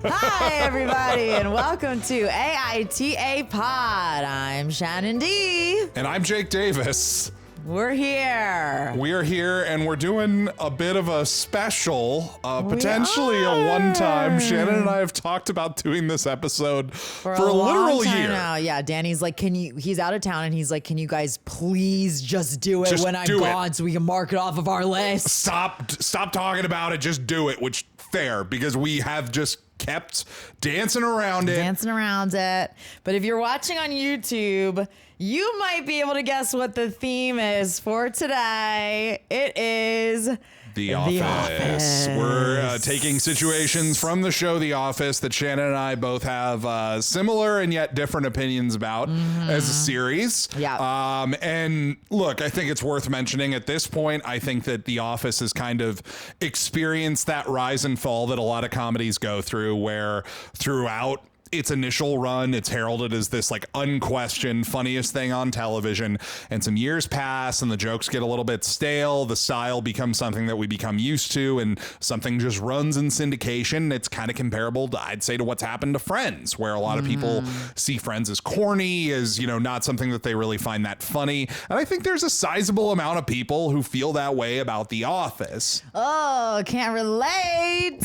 Hi, everybody, and welcome to AITA Pod. I'm Shannon D. And I'm Jake Davis. We're here. We are here, and we're doing a bit of a special, potentially a one-time. Shannon and I have talked about doing this episode for a literal year now. Yeah, Danny's like, he's out of town, and he's like, can you guys please just do it when I'm gone so we can mark it off of our list? Stop talking about it. Just do it, which fair, because we have just kept dancing around it. But if you're watching on YouTube, you might be able to guess what the theme is for today. It is The Office. We're taking situations from the show The Office that Shannon and I both have similar and yet different opinions about as a series. Yeah. And look, I think it's worth mentioning at this point, I think that The Office has kind of experienced that rise and fall that a lot of comedies go through, where throughout its initial run, it's heralded as this like unquestioned funniest thing on television, and some years pass and the jokes get a little bit stale, the style becomes something that we become used to, and something just runs in syndication. It's kind of comparable to, I'd say, to what's happened to Friends, where a lot of people see Friends as corny, as, you know, not something that they really find that funny. And I think there's a sizable amount of people who feel that way about The Office. Oh, can't relate.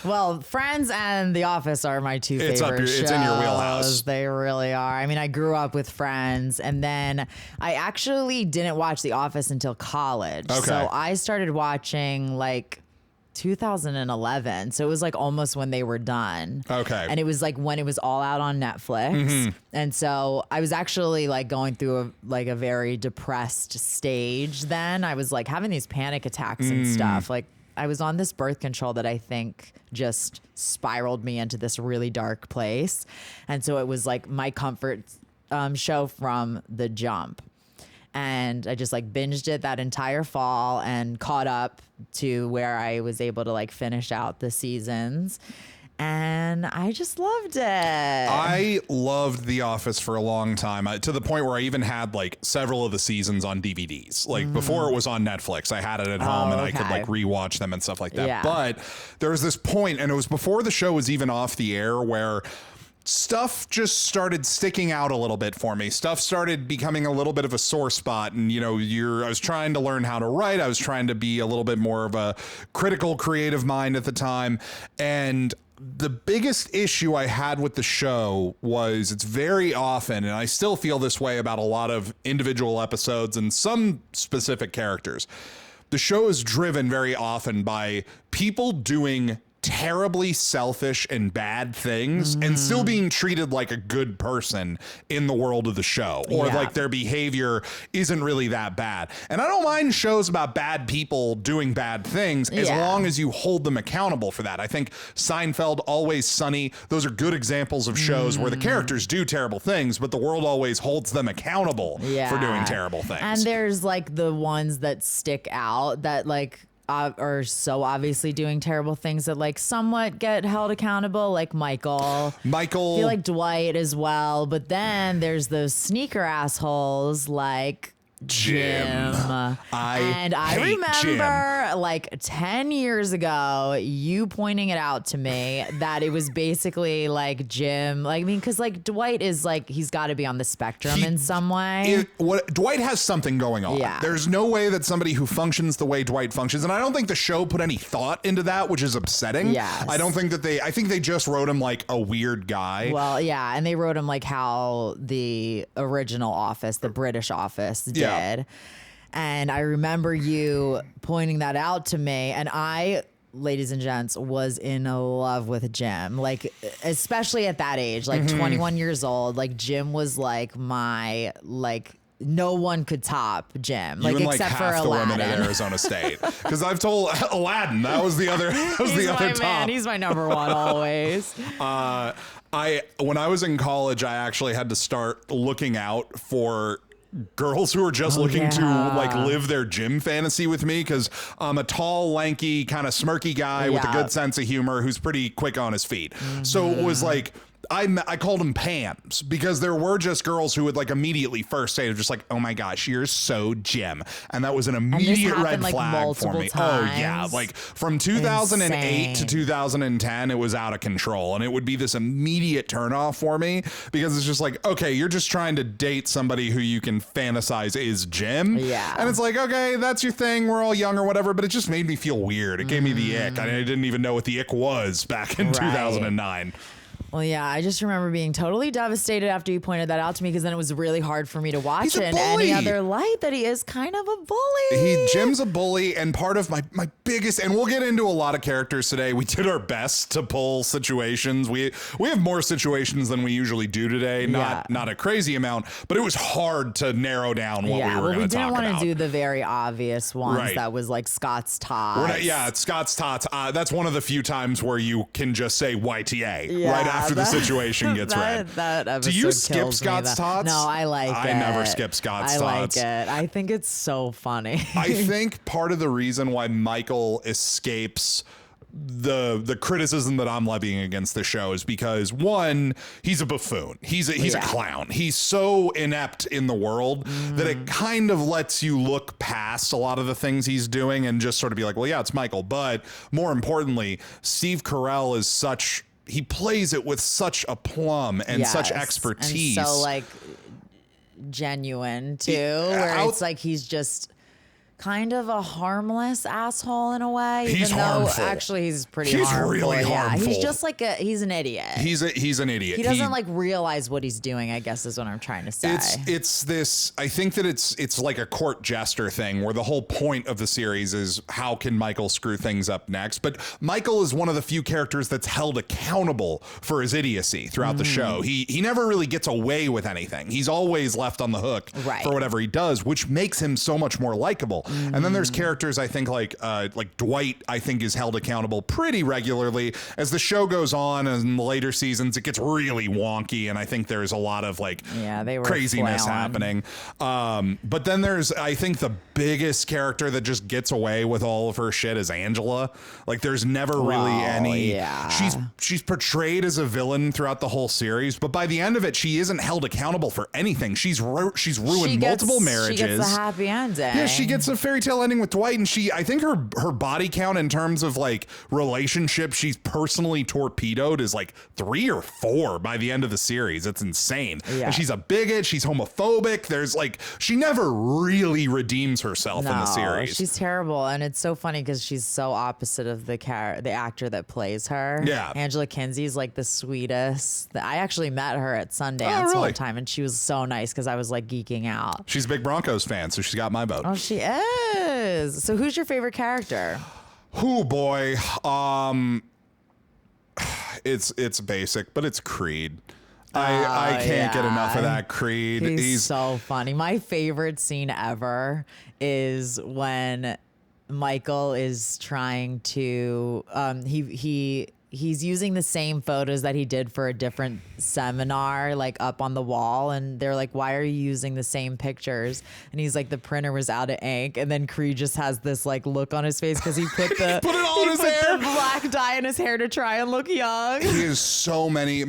Well, Friends and The Office are my two favorite shows. It's in your wheelhouse. They really are. I mean, I grew up with Friends, and then I actually didn't watch The Office until college. Okay. So I started watching like 2011. So it was like almost when they were done. Okay. And it was like when it was all out on Netflix. And so I was actually like going through a very depressed stage then. I was like having these panic attacks and stuff. Like, I was on this birth control that I think just spiraled me into this really dark place. And so it was like my comfort show from the jump. And I just like binged it that entire fall and caught up to where I was able to like finish out the seasons. And I just loved it. I loved The Office for a long time, to the point where I even had like several of the seasons on DVDs. Like before it was on Netflix, I had it at home and I could like rewatch them and stuff like that. Yeah. But there was this point, and it was before the show was even off the air, where stuff just started sticking out a little bit for me. Stuff started becoming a little bit of a sore spot. And, you know, I was trying to learn how to write. I was trying to be a little bit more of a critical, creative mind at the time. And the biggest issue I had with the show was it's very often, and I still feel this way about a lot of individual episodes and some specific characters, the show is driven very often by people doing terribly selfish and bad things and still being treated like a good person in the world of the show, or like their behavior isn't really that bad. And I don't mind shows about bad people doing bad things as long as you hold them accountable for that. I think Seinfeld, Always Sunny, those are good examples of shows where the characters do terrible things, but the world always holds them accountable for doing terrible things. And there's like the ones that stick out that like are so obviously doing terrible things that like somewhat get held accountable, like Michael. I feel like Dwight as well. But then there's those sneaker assholes like Jim. I remember Jim. like 10 years ago, you pointing it out to me that it was basically like Jim. Like, I mean, because like Dwight is like, he's got to be on the spectrum in some way. Dwight has something going on. Yeah. There's no way that somebody who functions the way Dwight functions, and I don't think the show put any thought into that, which is upsetting. Yes. I don't think that I think they just wrote him like a weird guy. Well, yeah, and they wrote him like how the original Office, the British Office, did. And I remember you pointing that out to me, and I, ladies and gents, was in love with Jim. Like, especially at that age, like 21 years old, like Jim was like my, like, no one could top Jim, like, except for Aladdin. The women at Arizona State, because I've told Aladdin that was the other. That was the other top. Man. He's my number one always. When I was in college, I actually had to start looking out for girls who are just looking to like live their Jim fantasy with me, because I'm a tall, lanky, kind of smirky guy with a good sense of humor who's pretty quick on his feet. So it was like, I called them Pams because there were just girls who would like immediately first say, just like, oh my gosh, you're so Jim. And that was an immediate red flag for me. Times. Oh yeah. Like from 2008 Insane. to 2010, it was out of control. And it would be this immediate turnoff for me because it's just like, okay, you're just trying to date somebody who you can fantasize is Jim. Yeah. And it's like, okay, that's your thing. We're all young or whatever, but it just made me feel weird. It gave me the ick. I didn't even know what the ick was back in 2009. Well, yeah, I just remember being totally devastated after you pointed that out to me because then it was really hard for me to watch He's a it in bully. any other light that he is kind of a bully. Jim's a bully, and part of my biggest, and we'll get into a lot of characters today. We did our best to pull situations. We have more situations than we usually do today. Not a crazy amount, but it was hard to narrow down what we were going to talk about. We didn't want to do the very obvious ones Right. that was like Scott's tots. It's Scott's tots. That's one of the few times where you can just say YTA right after the situation gets read. That episode do you skip kills Scott's me. tots? No, I like it. I never skip Scott's tots. I like it. I think it's so funny. I think part of the reason why Michael escapes the criticism that I'm levying against the show is because, one, he's a buffoon. He's a clown. He's so inept in the world that it kind of lets you look past a lot of the things he's doing and just sort of be like, well, yeah, it's Michael. But more importantly, Steve Carell is he plays it with such aplomb and such expertise. And so like genuine too, where it's like he's just kind of a harmless asshole in a way. He's even harmful. Though actually he's pretty He's harmful. really harmful. He's just like he's an idiot. He's an idiot. He doesn't like realize what he's doing, I guess is what I'm trying to say. It's this, I think that it's like a court jester thing where the whole point of the series is how can Michael screw things up next? But Michael is one of the few characters that's held accountable for his idiocy throughout the show. He never really gets away with anything. He's always left on the hook for whatever he does, which makes him so much more likable. And then there's characters I think like Dwight, I think is held accountable pretty regularly. As the show goes on and in the later seasons, it gets really wonky, and I think there's a lot of like craziness happening. But then there's, I think the biggest character that just gets away with all of her shit is Angela. Like there's never really any. She's portrayed as a villain throughout the whole series, but by the end of it, she isn't held accountable for anything. She's ruined multiple marriages. She gets a happy ending. Yeah, she gets a fairy tale ending with Dwight, and I think her body count in terms of like relationships she's personally torpedoed is like 3 or 4 by the end of the series. It's insane. And she's a bigot. She's homophobic. There's like, she never really redeems herself in the series. She's terrible, and it's so funny because she's so opposite of the actor that plays her. Yeah, Angela Kinsey's like the sweetest. I actually met her at Sundance one time, and she was so nice because I was like geeking out. She's a big Broncos fan, so she's got my vote. Oh, she is. So who's your favorite character? Oh boy, it's basic, but it's Creed. I can't get enough of that Creed. He's so funny. My favorite scene ever is when Michael is trying to he's using the same photos that he did for a different seminar, like up on the wall. And they're like, why are you using the same pictures? And he's like, the printer was out of ink. And then Creed just has this like look on his face because he put the put it all in his hair, the black dye in his hair to try and look young. He has so many.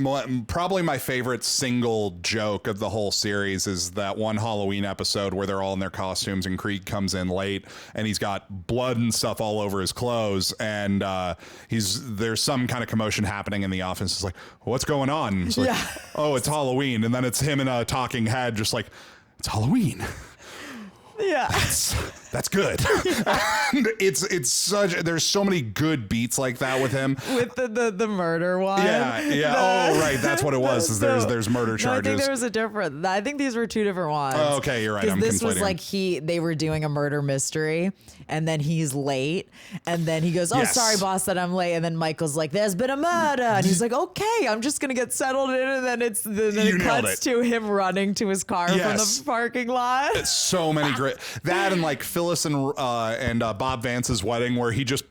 Probably my favorite single joke of the whole series is that one Halloween episode where they're all in their costumes and Creed comes in late and he's got blood and stuff all over his clothes, and there's some kind of commotion happening in the office. It's like, what's going on? It's like, oh, it's Halloween. And then it's him in a talking head just like, it's Halloween. Yeah. That's good. And it's such, there's so many good beats like that with him. With the murder one. Yeah. Oh, right. That's what it was. Is there's murder charges. No, I think there was a different. I think these were 2 different ones. Oh, okay, you're right. I'm this was conflating. like they were doing a murder mystery, and then he's late, and then he goes, "Oh, sorry, boss, that I'm late." And then Michael's like, "There's been a murder," and he's like, "Okay, I'm just gonna get settled in." And then it cuts to him running to his car from the parking lot. So many great that and like Phyllis and Bob Vance's wedding where he just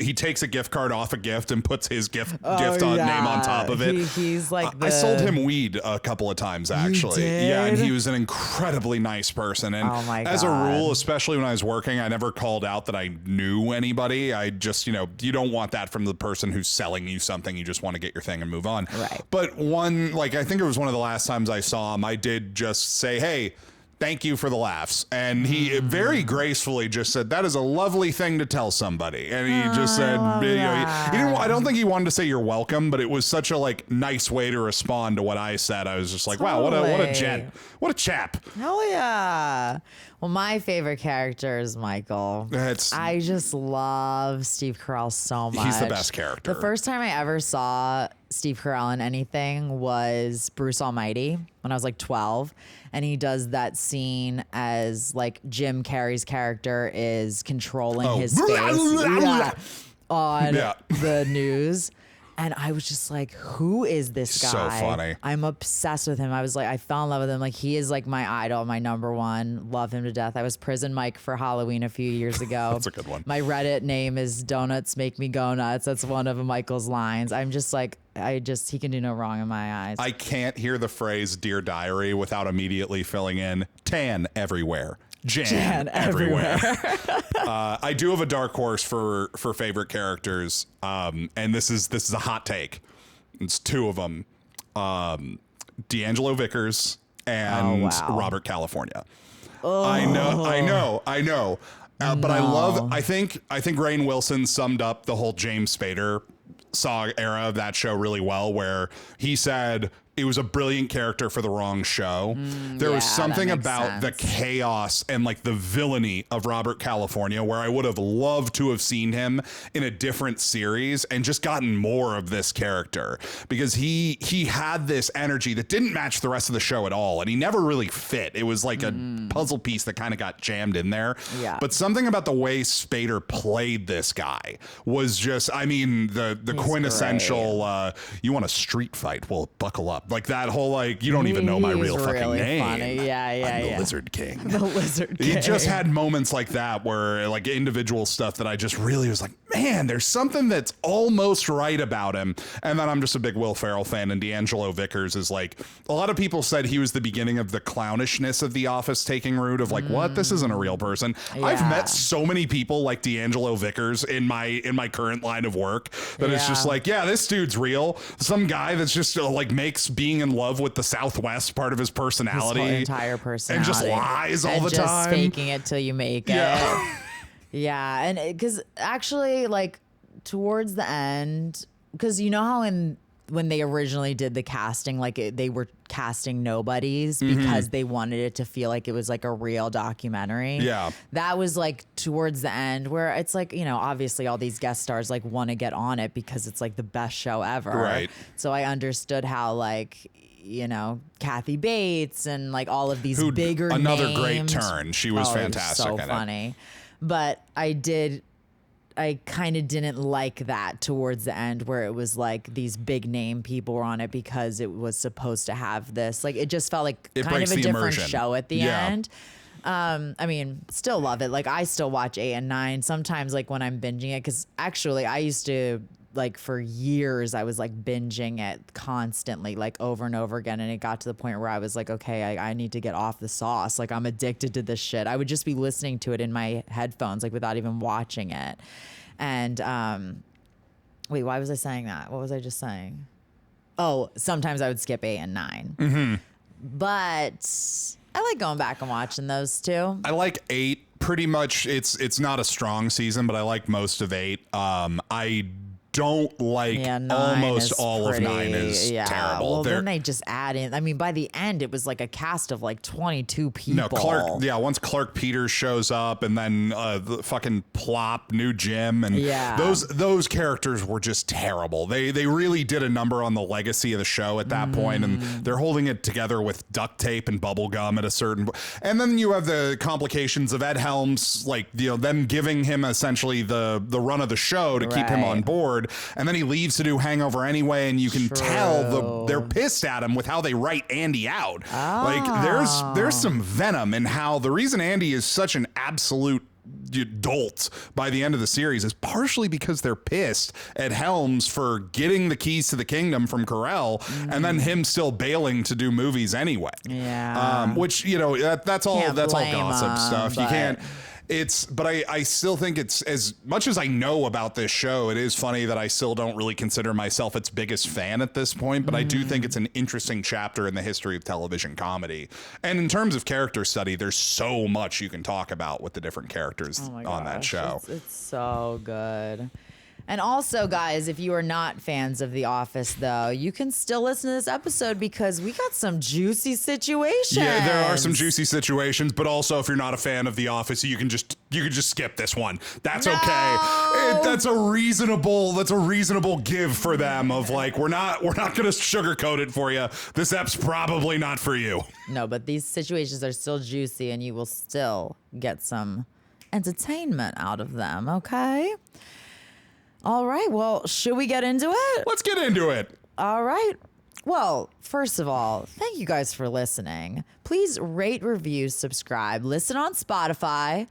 he takes a gift card off a gift and puts his gift name on top of it. He's like I sold him weed a couple of times, actually. You did? Yeah, and he was an incredibly nice person. And Oh my as a God. rule, especially when I was working, I never called out that I knew anybody. I just, you don't want that from the person who's selling you something. You just want to get your thing and move on. Right. But I think it was one of the last times I saw him, I did just say, hey, thank you for the laughs. And he very gracefully just said, that is a lovely thing to tell somebody. And he just said, he didn't, I don't think he wanted to say you're welcome, but it was such a nice way to respond to what I said. I was just like, wow, what a gent. What a chap. Hell yeah. Well, my favorite character is Michael. I just love Steve Carell so much. He's the best character. The first time I ever saw Steve Carell in anything was Bruce Almighty when I was 12. And he does that scene as Jim Carrey's character is controlling his face on the news. And I was just like, who is this guy? So funny. I'm obsessed with him. I fell in love with him. He is my idol, my number one. Love him to death. I was Prison Mike for Halloween a few years ago. That's a good one. My Reddit name is Donuts Make Me Go Nuts. That's one of Michael's lines. I'm just he can do no wrong in my eyes. I can't hear the phrase Dear Diary without immediately filling in tan everywhere. Jan everywhere. I do have a dark horse for favorite characters, and this is a hot take. It's two of them, D'Angelo Vickers and Robert California. Oh. I know. But I think Rainn Wilson summed up the whole James Spader Saw era of that show really well, where he said it was a brilliant character for the wrong show. There was something about the chaos and the villainy of Robert California where I would have loved to have seen him in a different series and just gotten more of this character, because he had this energy that didn't match the rest of the show at all, and he never really fit. It was like a puzzle piece that kind of got jammed in there. Yeah. But something about the way Spader played this guy was just, the quintessential, you want a street fight? Well, buckle up. That whole, you don't even know my real fucking really name. Funny. I'm the Lizard King. The Lizard King. He just had moments like that where, individual stuff that I just really was man, there's something that's almost right about him. And then I'm just a big Will Ferrell fan, and D'Angelo Vickers is a lot of people said he was the beginning of the clownishness of The Office taking root of what? This isn't a real person. Yeah. I've met so many people like D'Angelo Vickers in my current line of work that it's just this dude's real. Some guy that's just makes being in love with the Southwest part of his personality. His whole entire personality. And just lies all the time. And just faking it till you make it. Yeah. And because actually, towards the end, because you know how when they originally did the casting, they were casting nobodies because they wanted it to feel like it was a real documentary. Yeah. That was towards the end where it's obviously all these guest stars want to get on it because it's the best show ever. Right. So I understood how Kathy Bates and all of these bigger another names. Great turn. She was fantastic. So funny. But I kind of didn't like that towards the end where it was different big name people were on it because it was supposed to have this. It just felt kind of a different immersion. show at the end. Still love it. I still watch 8 and 9 sometimes when I'm binging it, because actually I used to for years I was binging it constantly over and over again, and it got to the point where I was okay, I need to get off the sauce. I'm addicted to this shit. I would just be listening to it in my headphones without even watching it. And wait, why was I saying that? What was I just saying? Oh, sometimes I would skip 8 and 9. But I like going back and watching those too. I like 8 pretty much. It's not a strong season, but I like most of 8. I don't almost all of 9 is terrible. Well, then they just add in. By the end, it was a cast of 22 people. No, Clark. Yeah, once Clark Peters shows up, and then the fucking Plop, new Jim, and those characters were just terrible. They really did a number on the legacy of the show at that point, and they're holding it together with duct tape and bubble gum at a certain. And then you have the complications of Ed Helms, them giving him essentially the run of the show to keep him on board. And then he leaves to do Hangover anyway, and you can tell they're pissed at him with how they write Andy out. There's some venom in how the reason Andy is such an absolute dolt by the end of the series is partially because they're pissed at Helms for getting the keys to the kingdom from Carell and then him still bailing to do movies anyway. Yeah. Which, you know, that's all gossip stuff. You can't. But I still think it's, as much as I know about this show, it is funny that I still don't really consider myself its biggest fan at this point, but I do think it's an interesting chapter in the history of television comedy. And in terms of character study, there's so much you can talk about with the different characters on that show. It's so good. And also, guys, if you are not fans of The Office, though, you can still listen to this episode because we got some juicy situations. Yeah, there are some juicy situations, but also if you're not a fan of The Office, you can just skip this one. That's okay. That's a reasonable give for them of like, we're not going to sugarcoat it for you. This app's probably not for you. No, but these situations are still juicy and you will still get some entertainment out of them, okay? All right. Well, should we get into it? Let's get into it. All right. Well, first of all, thank you guys for listening. Please rate, review, subscribe, listen on Spotify,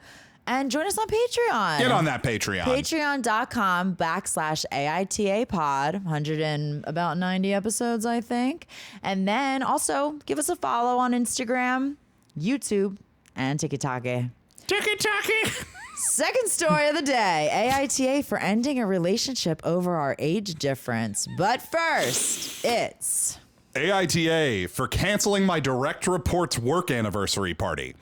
and join us on Patreon. Get on that Patreon. Patreon.com/AITA pod. 190 episodes, I think. And then also give us a follow on Instagram, YouTube, and TikTok. TikTok. Second story of the day, AITA for ending a relationship over our age difference. But first, it's AITA for canceling my direct reports work anniversary party.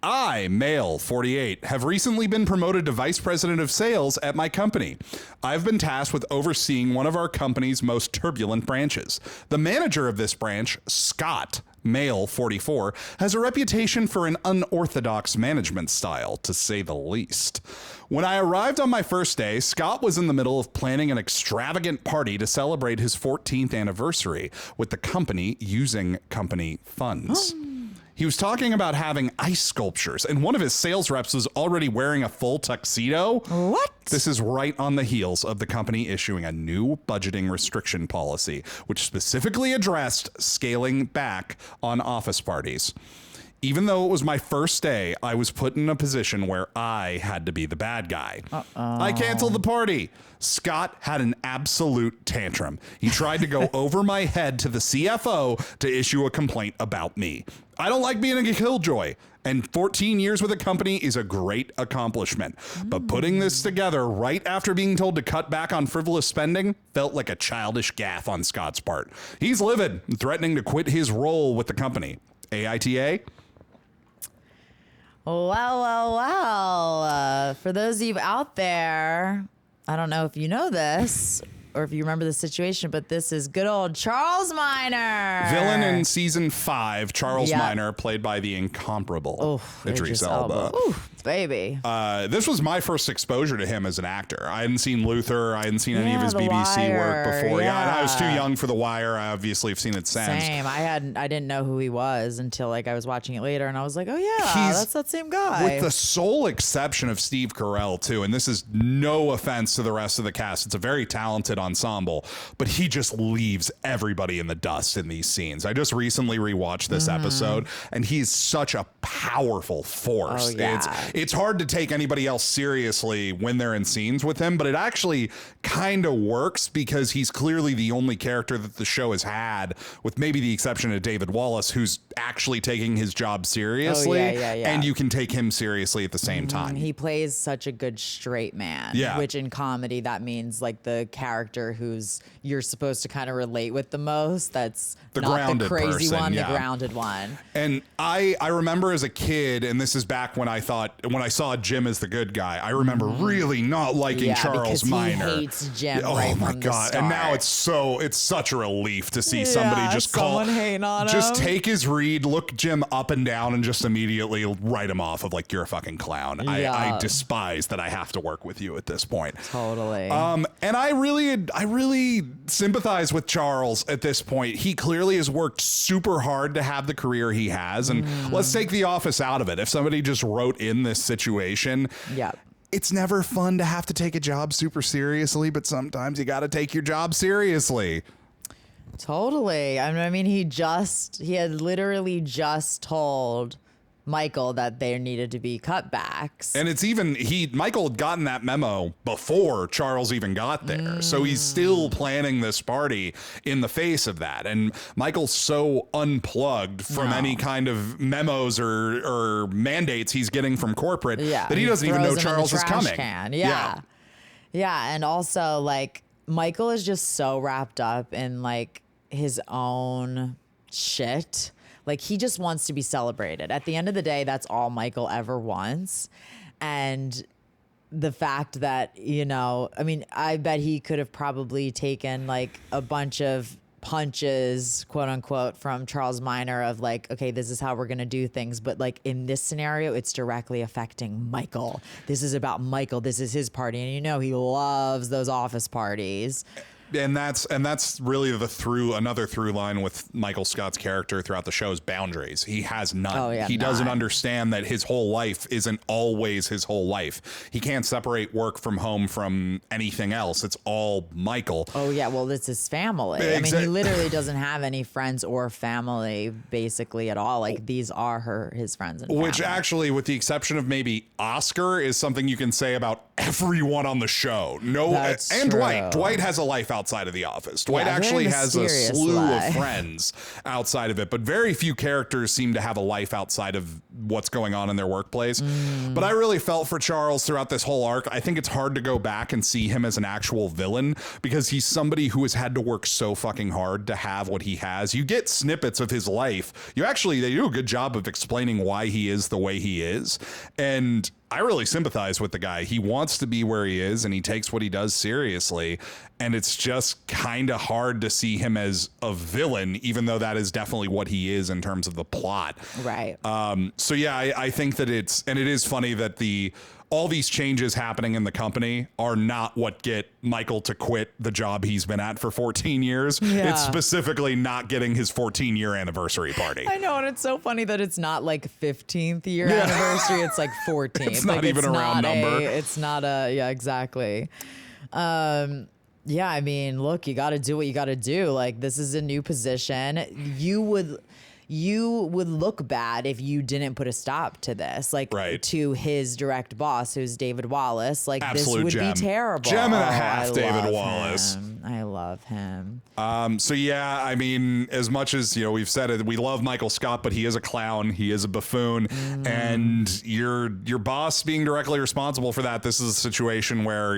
I, male, 48, have recently been promoted to vice president of sales at my company. I've been tasked with overseeing one of our company's most turbulent branches. The manager of this branch, Scott, male, 44, has a reputation for an unorthodox management style, to say the least. When I arrived on my first day, Scott was in the middle of planning an extravagant party to celebrate his 14th anniversary with the company using company funds. He was talking about having ice sculptures, and one of his sales reps was already wearing a full tuxedo. What? This is right on the heels of the company issuing a new budgeting restriction policy, which specifically addressed scaling back on office parties. Even though it was my first day, I was put in a position where I had to be the bad guy. I canceled the party. Scott had an absolute tantrum. He tried to go over my head to the CFO to issue a complaint about me. I don't like being a killjoy, and 14 years with a company is a great accomplishment. But putting this together right after being told to cut back on frivolous spending felt like a childish gaffe on Scott's part. He's livid and threatening to quit his role with the company. AITA? Well. For those of you out there, I don't know if you know this or if you remember the situation, but this is good old Charles Minor. Villain in season 5, Charles Minor, played by the incomparable Idris Elba. Oof, baby. This was my first exposure to him as an actor. I hadn't seen Luther. I hadn't seen any of his BBC work before. Yeah, I was too young for The Wire. I obviously have seen it since. Same. I didn't know who he was until like I was watching it later, and I was like, oh yeah, that's that same guy. With the sole exception of Steve Carell too, and this is no offense to the rest of the cast. It's a very talented ensemble, but he just leaves everybody in the dust in these scenes. I just recently rewatched this episode, and he's such a powerful force. Oh, yeah. It's hard to take anybody else seriously when they're in scenes with him, but it actually kind of works because he's clearly the only character that the show has had, with maybe the exception of David Wallace, who's actually taking his job seriously, and you can take him seriously at the same time. He plays such a good straight man, which in comedy that means like the character who's you're supposed to kind of relate with the most. That's the not grounded the crazy person, one, the grounded one. And I remember as a kid, and this is back when I saw Jim as the good guy, I remember really not liking Charles Minor. He hates Jim. Oh my God. And now it's such a relief to see somebody just hating on just him. take his read, look Jim up and down, and just immediately write him off of like, you're a fucking clown. I despise that I have to work with you at this point. Totally. And I really sympathize with Charles at this point. He clearly has worked super hard to have the career he has. And let's take The Office out of it. If somebody just wrote in this situation, it's never fun to have to take a job super seriously, but sometimes you got to take your job seriously. Totally. I mean, he had literally just told Michael that there needed to be cutbacks. And it's even Michael had gotten that memo before Charles even got there. So he's still planning this party in the face of that. And Michael's so unplugged from any kind of memos or mandates he's getting from corporate that he doesn't even know Charles is coming. Yeah. And also, like, Michael is just so wrapped up in, like, his own shit. Like, he just wants to be celebrated. At the end of the day, that's all Michael ever wants. And the fact that, you know, I mean, I bet he could have probably taken, like, a bunch of punches, quote unquote, from Charles Minor of like, okay, this is how we're going to do things. But like in this scenario, it's directly affecting Michael. This is about Michael. This is his party. And you know, he loves those office parties. And that's really another through line with Michael Scott's character throughout the show is boundaries. He has none. Oh, yeah, he doesn't understand that his whole life isn't always his whole life. He can't separate work from home from anything else. It's all Michael. Oh yeah, well, it's his family. I mean, he literally doesn't have any friends or family basically at all. Like these are his friends and family. Which actually, with the exception of maybe Oscar, is something you can say about everyone on the show. That's and true. Dwight has a life outside of the office. Dwight actually has a slew of friends outside of it, but very few characters seem to have a life outside of what's going on in their workplace. But I really felt for Charles throughout this whole arc. I think it's hard to go back and see him as an actual villain because he's somebody who has had to work so fucking hard to have what he has. You get snippets of his life. They do a good job of explaining why he is the way he is. And I really sympathize with the guy. He wants to be where he is and he takes what he does seriously. And it's just kind of hard to see him as a villain, even though that is definitely what he is in terms of the plot. Right. So yeah, I think that it is funny that all these changes happening in the company are not what get Michael to quit the job he's been at for 14 years. Yeah. It's specifically not getting his 14-year anniversary party. I know, and it's so funny that it's not like 15th year anniversary. It's like 14th. It's not even a round number. It's not yeah, exactly. Yeah, I mean, look, you got to do what you got to do. Like, this is a new position. You would look bad if you didn't put a stop to this, like to his direct boss, who's David Wallace. Like Absolute this would gem. be terrible. Gem and a half, David Wallace. I love him. So yeah, I mean, as much as we've said it, we love Michael Scott, but he is a clown, he is a buffoon, and your boss being directly responsible for that. This is a situation where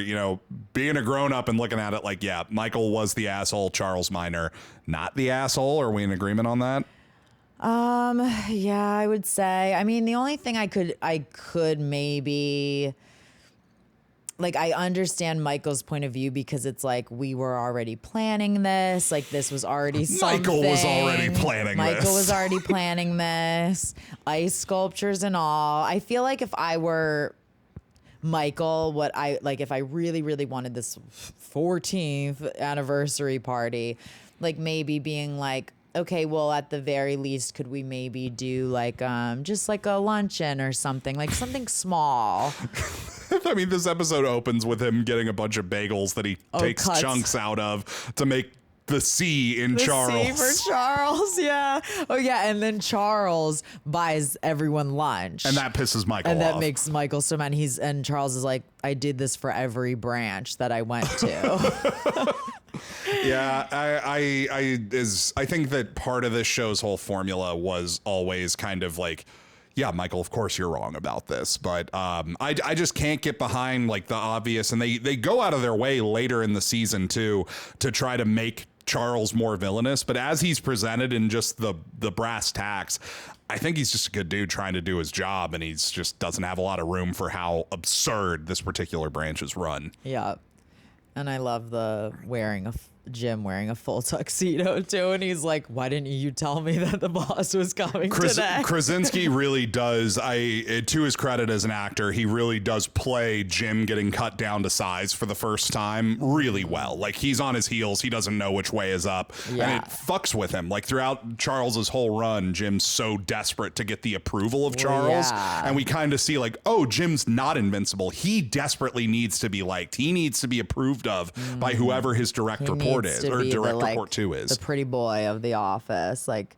being a grown up and looking at it like, yeah, Michael was the asshole, Charles Minor not the asshole. Are we in agreement on that? Yeah, I would say. I mean, the only thing I could maybe, like, I understand Michael's point of view because it's like we were already planning this. Like, this was already something. Michael was already planning this. Ice sculptures and all. I feel like if I were Michael, if I really, really wanted this 14th anniversary party, like maybe being like, okay, well, at the very least, could we maybe do like just like a luncheon or something, like something small? I mean, this episode opens with him getting a bunch of bagels that he takes chunks out of to make the C in Charles. C for Charles, yeah. Oh, yeah, and then Charles buys everyone lunch. And that pisses Michael off. And that makes Michael so mad. And Charles is like, I did this for every branch that I went to. Yeah, I think that part of this show's whole formula was always kind of like, yeah, Michael, of course you're wrong about this, but I just can't get behind like the obvious, and they go out of their way later in the season too to try to make Charles more villainous, but as he's presented in just the brass tacks, I think he's just a good dude trying to do his job, and he's just doesn't have a lot of room for how absurd this particular branch is run. Yeah. And I love the Jim wearing a full tuxedo too, and he's like, "Why didn't you tell me that the boss was coming today?" Krasinski really does. To his credit as an actor, he really does play Jim getting cut down to size for the first time really well. Like he's on his heels, he doesn't know which way is up, and it fucks with him. Like throughout Charles's whole run, Jim's so desperate to get the approval of Charles, and we kind of see like, oh, Jim's not invincible. He desperately needs to be liked. He needs to be approved of by whoever his direct report is, or direct report to is. The pretty boy of the office, like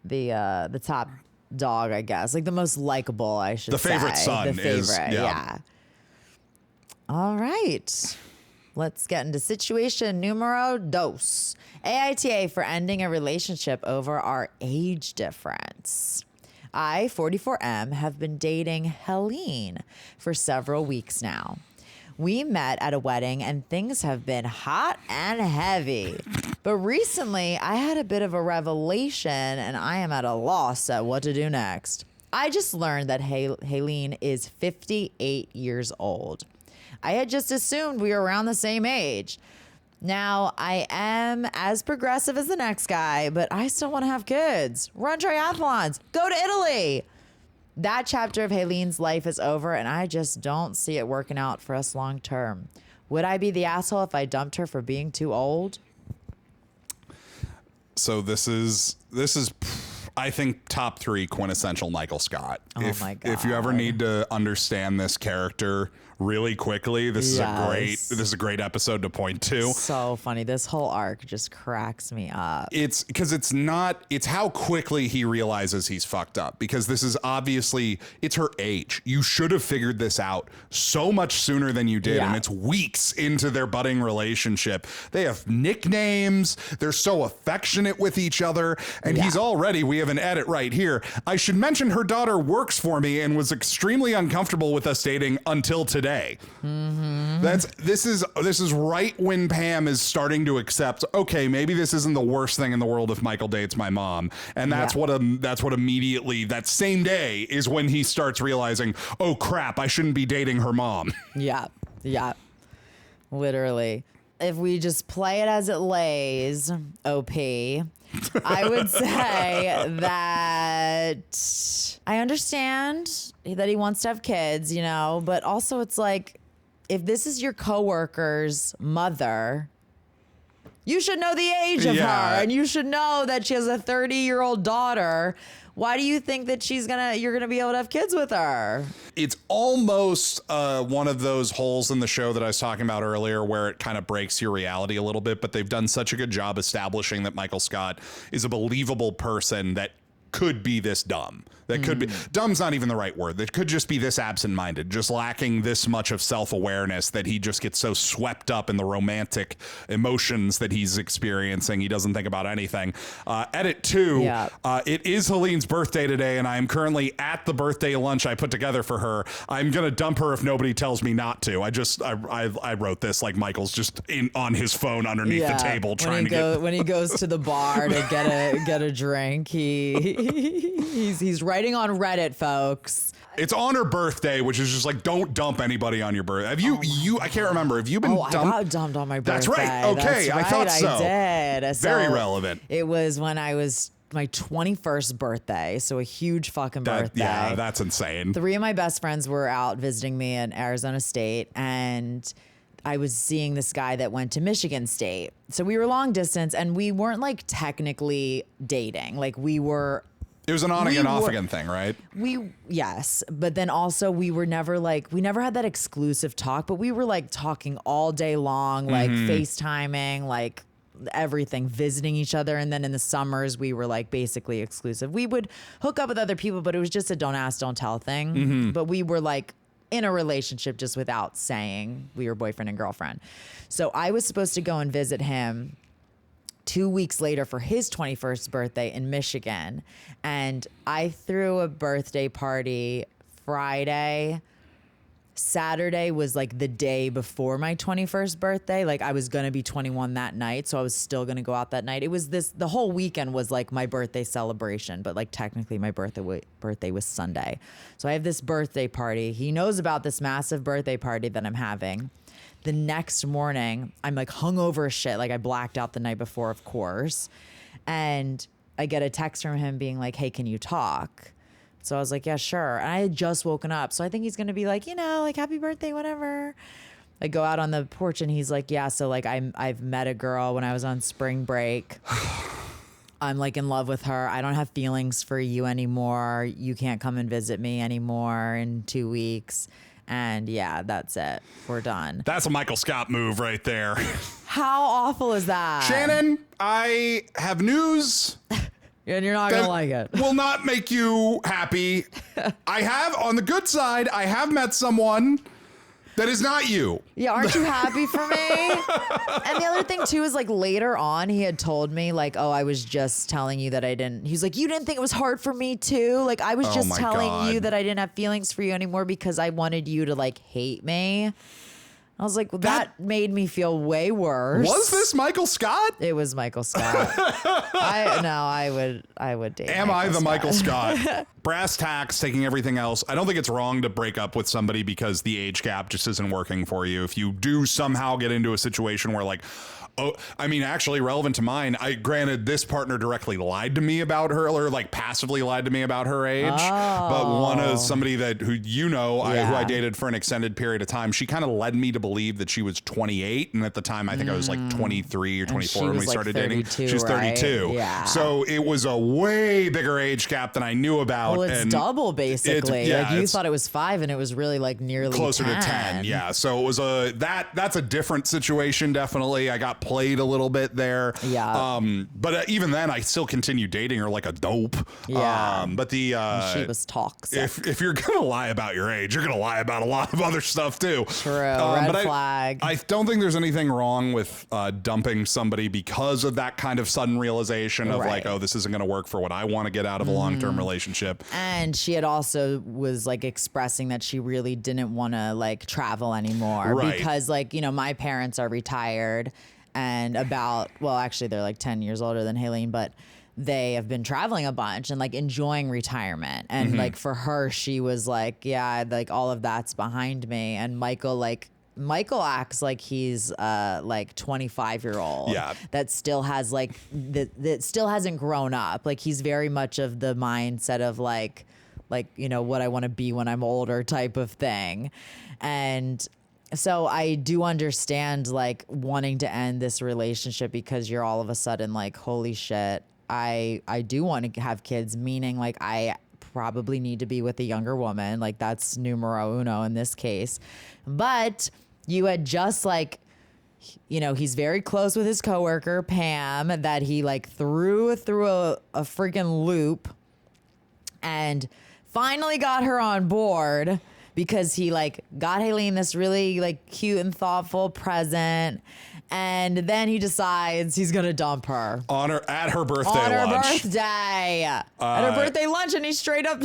the top dog, I guess. Like the most likable, I should say. The favorite son the favorite, is, yeah. All right. Let's get into situation numero dos. AITA for ending a relationship over our age difference. I, 44M, have been dating Helene for several weeks now. We met at a wedding and things have been hot and heavy. But recently, I had a bit of a revelation and I am at a loss at what to do next. I just learned that Helene is 58 years old. I had just assumed we were around the same age. Now, I am as progressive as the next guy, but I still want to have kids, run triathlons, go to Italy. That chapter of Helene's life is over, and I just don't see it working out for us long term. Would I be the asshole if I dumped her for being too old? So this is I think top 3 quintessential Michael Scott. Oh my God. If you ever need to understand this character really quickly, this is a great episode to point to. So funny. This whole arc just cracks me up. It's because it's how quickly he realizes he's fucked up, because this is obviously, it's her age. You should have figured this out so much sooner than you did. Yeah. And it's weeks into their budding relationship. They have nicknames. They're so affectionate with each other. And we have an edit right here. I should mention her daughter works for me and was extremely uncomfortable with us dating until today. Mm-hmm. This is right when Pam is starting to accept, okay, maybe this isn't the worst thing in the world if Michael dates my mom. And that's what immediately, that same day is when he starts realizing, oh crap, I shouldn't be dating her mom. Yeah. Literally. If we just play it as it lays, OP, I would say that I understand that he wants to have kids, but also it's like, if this is your coworker's mother, you should know the age of her, and you should know that she has a 30-year-old daughter. Why do you think that you're gonna be able to have kids with her? It's almost one of those holes in the show that I was talking about earlier, where it kind of breaks your reality a little bit, but they've done such a good job establishing that Michael Scott is a believable person that could be this dumb. That could be, dumb's not even the right word. That could just be this absent-minded, just lacking this much of self-awareness that he just gets so swept up in the romantic emotions that he's experiencing. He doesn't think about anything. Edit 2, it is Helene's birthday today, and I am currently at the birthday lunch I put together for her. I'm going to dump her if nobody tells me not to. I wrote this like Michael's just on his phone underneath the table when he goes to the bar to get a drink, he's writing on Reddit, folks. It's on her birthday, which is just like, don't dump anybody on your birthday. Have you? I can't remember. Have you been dumped? I got dumped on my birthday. That's right. Okay, That's right, I thought so. I did. Very relevant. It was when I was my 21st birthday, so a huge fucking birthday. Yeah, that's insane. 3 of my best friends were out visiting me in Arizona State, and I was seeing this guy that went to Michigan State. So we were long distance, and we weren't like technically dating. Like we were. It was an on again, off again thing, right? Yes. But then also we never had that exclusive talk, but we were like talking all day long, like FaceTiming, like everything, visiting each other. And then in the summers, we were like basically exclusive. We would hook up with other people, but it was just a don't ask, don't tell thing. But we were like in a relationship just without saying we were boyfriend and girlfriend. So I was supposed to go and visit him 2 weeks later for his 21st birthday in Michigan. And I threw a birthday party Friday. Saturday was like the day before my 21st birthday. Like I was going to be 21 that night. So I was still going to go out that night. It was the whole weekend was like my birthday celebration, but like technically my birthday was Sunday. So I have this birthday party. He knows about this massive birthday party that I'm having. The next morning, I'm like hungover as shit. Like I blacked out the night before, of course. And I get a text from him being like, hey, can you talk? So I was like, yeah, sure. And I had just woken up. So I think he's going to be like, like happy birthday, whatever. I go out on the porch and he's like, yeah. So like I've met a girl when I was on spring break. I'm like in love with her. I don't have feelings for you anymore. You can't come and visit me anymore in 2 weeks. And yeah, that's it. We're done. That's a Michael Scott move right there. How awful is that? Shannon, I have news And you're not going to like it. Will not make you happy. On the good side, I have met someone that is not you. Yeah, aren't you happy for me? And the other thing too is like later on he had told me like, oh, I was just telling you that I didn't. He's like, you didn't think it was hard for me too? Like I was just telling you that I didn't have feelings for you anymore because I wanted you to like hate me. I was like, well, that made me feel way worse. Was this Michael Scott? It was Michael Scott. I would date. Am I the Michael Scott? Brass tacks, taking everything else. I don't think it's wrong to break up with somebody because the age gap just isn't working for you. If you do somehow get into a situation where like, oh, I mean, actually relevant to mine. Granted, this partner directly lied to me about her, or like passively lied to me about her age. But somebody who I dated for an extended period of time, she kind of led me to believe that she was 28, and at the time I think I was like 23 or 24 when we started dating. She was 32. Right? Yeah. So it was a way bigger age gap than I knew about. Well, it's double basically. Like you thought it was 5, and it was really like nearly closer 10. to 10. Yeah. So it was that's a different situation. Definitely, I got played a little bit there. Yeah. But even then, I still continued dating her like a dope. Yeah. But she was toxic. If you're gonna lie about your age, you're gonna lie about a lot of other stuff too. True. Red flag. I don't think there's anything wrong with dumping somebody because of that kind of sudden realization of like, oh, this isn't gonna work for what I want to get out of a long-term relationship. And she had also was like expressing that she really didn't want to like travel anymore because like, my parents are retired. And actually they're like 10 years older than Haleen, but they have been traveling a bunch and like enjoying retirement. And like for her, she was like, yeah, like all of that's behind me. And Michael acts like he's like 25-year-old that still has like that still hasn't grown up. Like he's very much of the mindset of like what I want to be when I'm older type of thing. And so I do understand like wanting to end this relationship because you're all of a sudden like, holy shit, I do want to have kids, meaning like I probably need to be with a younger woman. Like that's numero uno in this case. But you had just like, he's very close with his coworker, Pam, that he like threw through a freaking loop and finally got her on board. Because he like got Haleen this really like cute and thoughtful present, and then he decides he's gonna dump her at her birthday lunch. At her birthday lunch, and he straight up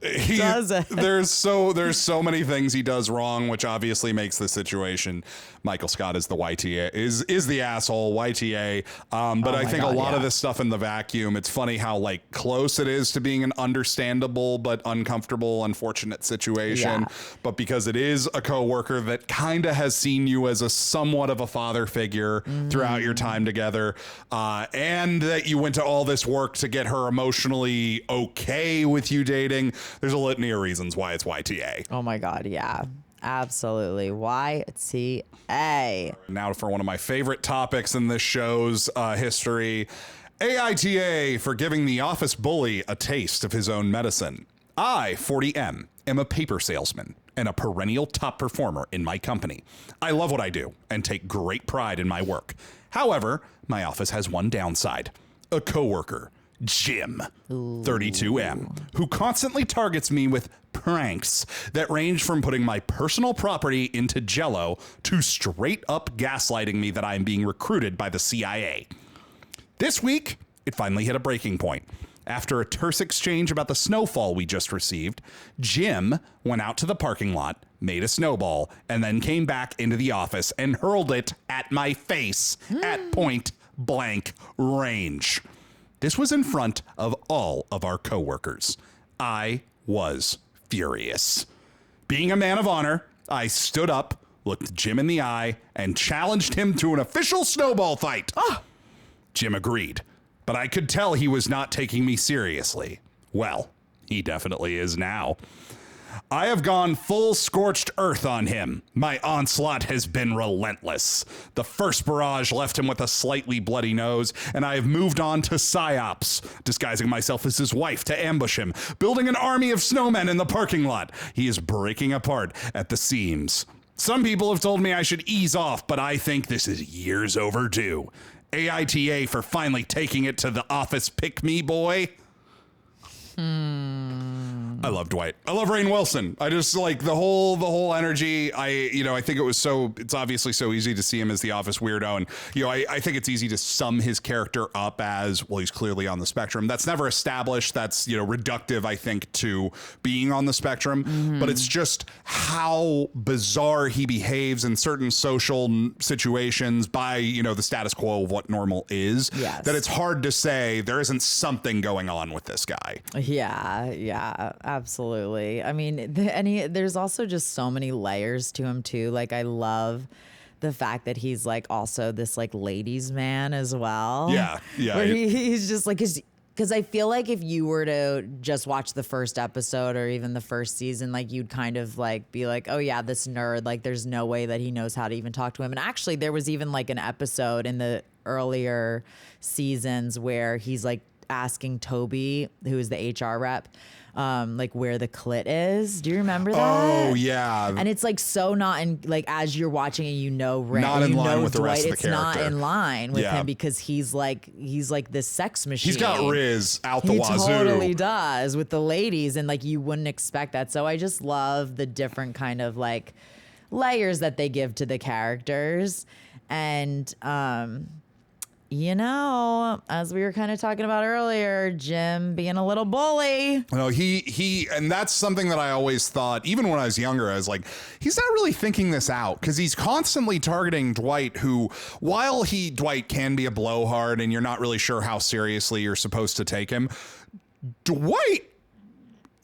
does it. There's so many things he does wrong, which obviously makes the situation. Michael Scott is the YTA, is the asshole YTA. But I think a lot of this stuff in the vacuum, it's funny how like close it is to being an understandable but uncomfortable, unfortunate situation. Yeah. But because it is a coworker that kind of has seen you as a somewhat of a father figure throughout your time together, and that you went to all this work to get her emotionally okay with you dating, there's a litany of reasons why it's YTA. Oh my God, yeah. Absolutely. YTA. Now for one of my favorite topics in this show's history. AITA for giving the office bully a taste of his own medicine. I, 40M, am a paper salesman and a perennial top performer in my company. I love what I do and take great pride in my work. However, my office has one downside. A coworker, Jim, 32M, who constantly targets me with pranks that range from putting my personal property into Jell-O to straight up gaslighting me that I'm being recruited by the CIA. This week, it finally hit a breaking point. After a terse exchange about the snowfall we just received, Jim went out to the parking lot, made a snowball, and then came back into the office and hurled it at my face at point blank range. This was in front of all of our coworkers. I was furious. Being a man of honor, I stood up, looked Jim in the eye, and challenged him to an official snowball fight. Jim agreed, but I could tell he was not taking me seriously. Well, he definitely is now. I have gone full scorched earth on him. My onslaught has been relentless. The first barrage left him with a slightly bloody nose, and I have moved on to psyops, disguising myself as his wife to ambush him, building an army of snowmen in the parking lot. He is breaking apart at the seams. Some people have told me I should ease off, but I think this is years overdue. AITA for finally taking it to the office. Pick me, boy. I love Dwight. I love Rainn Wilson. I just like the whole energy. I think it's obviously so easy to see him as the office weirdo. And, I think it's easy to sum his character up as, well, he's clearly on the spectrum. That's never established. That's, reductive, I think, to being on the spectrum. But it's just how bizarre he behaves in certain social situations by, the status quo of what normal is. Yes. That it's hard to say there isn't something going on with this guy. Yeah, absolutely. I mean, there's also just so many layers to him too. Like, I love the fact that he's like also this like ladies man as well. Yeah. Where he's just like, because I feel like if you were to just watch the first episode or even the first season, like you'd kind of like be like, oh yeah, this nerd, like there's no way that he knows how to even talk to him. And actually there was even like an episode in the earlier seasons where he's like asking Toby, who is the HR rep, like where the clit is. Do you remember that? Oh yeah. And it's like so not in like as you're watching it, not in line with the rest of the character. It's not in line with him because he's like this sex machine. He's got Riz out the wazoo. He totally does with the ladies, and like you wouldn't expect that. So I just love the different kind of like layers that they give to the characters. And as we were kind of talking about earlier, Jim being a little bully. No, and that's something that I always thought, even when I was younger, I was like, he's not really thinking this out because he's constantly targeting Dwight, who, while Dwight can be a blowhard and you're not really sure how seriously you're supposed to take him, Dwight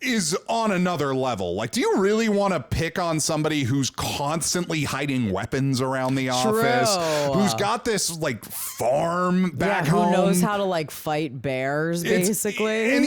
is on another level. Like, do you really want to pick on somebody who's constantly hiding weapons around the office, who's got this like farm back home, who knows how to like fight bears basically? And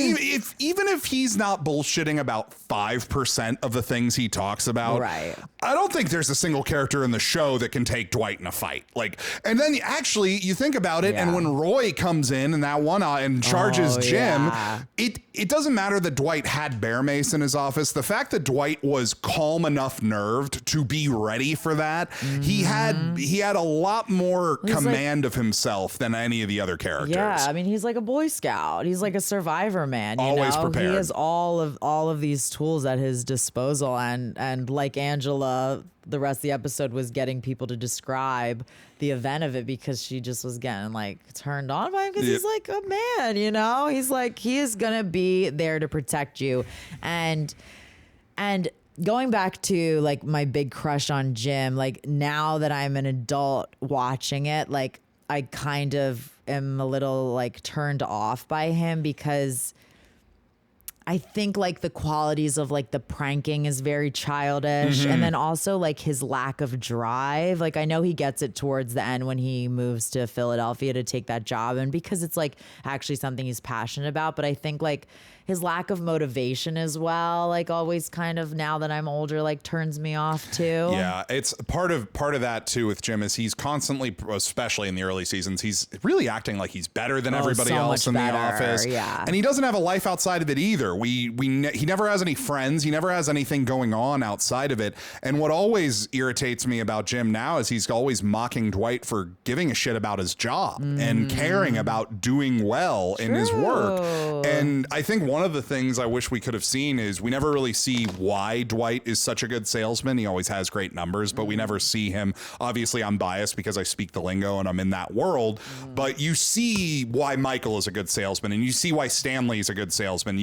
even if he's not bullshitting about 5% of the things he talks about, right? I don't think there's a single character in the show that can take Dwight in a fight. Like, and then actually you think about it, and when Roy comes in and that one and charges Jim, it doesn't matter that Dwight had bear mace in his office. The fact that Dwight was calm enough nerved to be ready for that, he had a lot more command of himself than any of the other characters. Yeah, I mean, he's like a Boy Scout. He's like a survivor man. Always prepared. He has all of these tools at his disposal, and like Angela, the rest of the episode was getting people to describe the event of it because she just was getting like turned on by him because he's like a man, he's like, he is gonna be there to protect you. And going back to like my big crush on Jim, like now that I'm an adult watching it, like I kind of am a little like turned off by him because I think like the qualities of like the pranking is very childish, and then also like his lack of drive. Like I know he gets it towards the end when he moves to Philadelphia to take that job, and because it's like actually something he's passionate about, but I think like his lack of motivation as well, like always kind of now that I'm older, like turns me off too. Yeah, it's part of that too with Jim is he's constantly, especially in the early seasons, he's really acting like he's better than everybody else in the office. Yeah. And he doesn't have a life outside of it either. He never has any friends. He never has anything going on outside of it. And what always irritates me about Jim now is he's always mocking Dwight for giving a shit about his job and caring about doing well in his work. And I think one of the things I wish we could have seen is we never really see why Dwight is such a good salesman. He always has great numbers, but we never see him. Obviously, I'm biased because I speak the lingo and I'm in that world, but you see why Michael is a good salesman and you see why Stanley is a good salesman.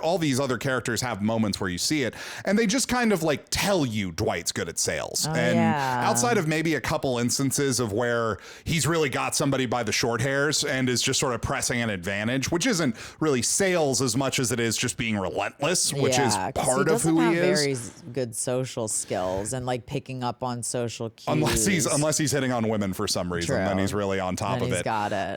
All these other characters have moments where you see it and they just kind of like tell you Dwight's good at sales. Outside of maybe a couple instances of where he's really got somebody by the short hairs and is just sort of pressing an advantage, which isn't really sales as much as it is just being relentless, which is part of who he is. Very good social skills and like picking up on social cues. Unless he's hitting on women for some reason, then he's really on top of it. He's got it.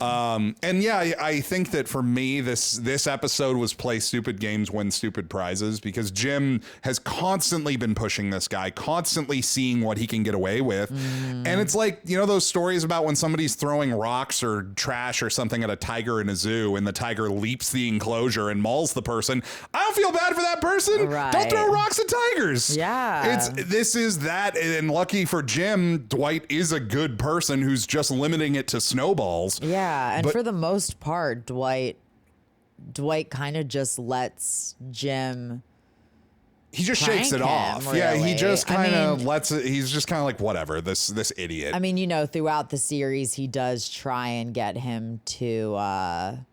And yeah, I think that for me, this episode was placed stupid games win stupid prizes, because Jim has constantly been pushing this guy, constantly seeing what he can get away with. And it's like, you know, those stories about when somebody's throwing rocks or trash or something at a tiger in a zoo and the tiger leaps the enclosure and mauls the person. I don't feel bad for that person. Right. Don't throw rocks at tigers. Yeah. This is that. And lucky for Jim, Dwight is a good person who's just limiting it to snowballs. Yeah. And for the most part, Dwight kind of just lets Jim. He just shakes it off. Really. Yeah, he just kind of lets it. He's just kind of like, whatever, this idiot. I mean, you know, throughout the series, he does try and get him to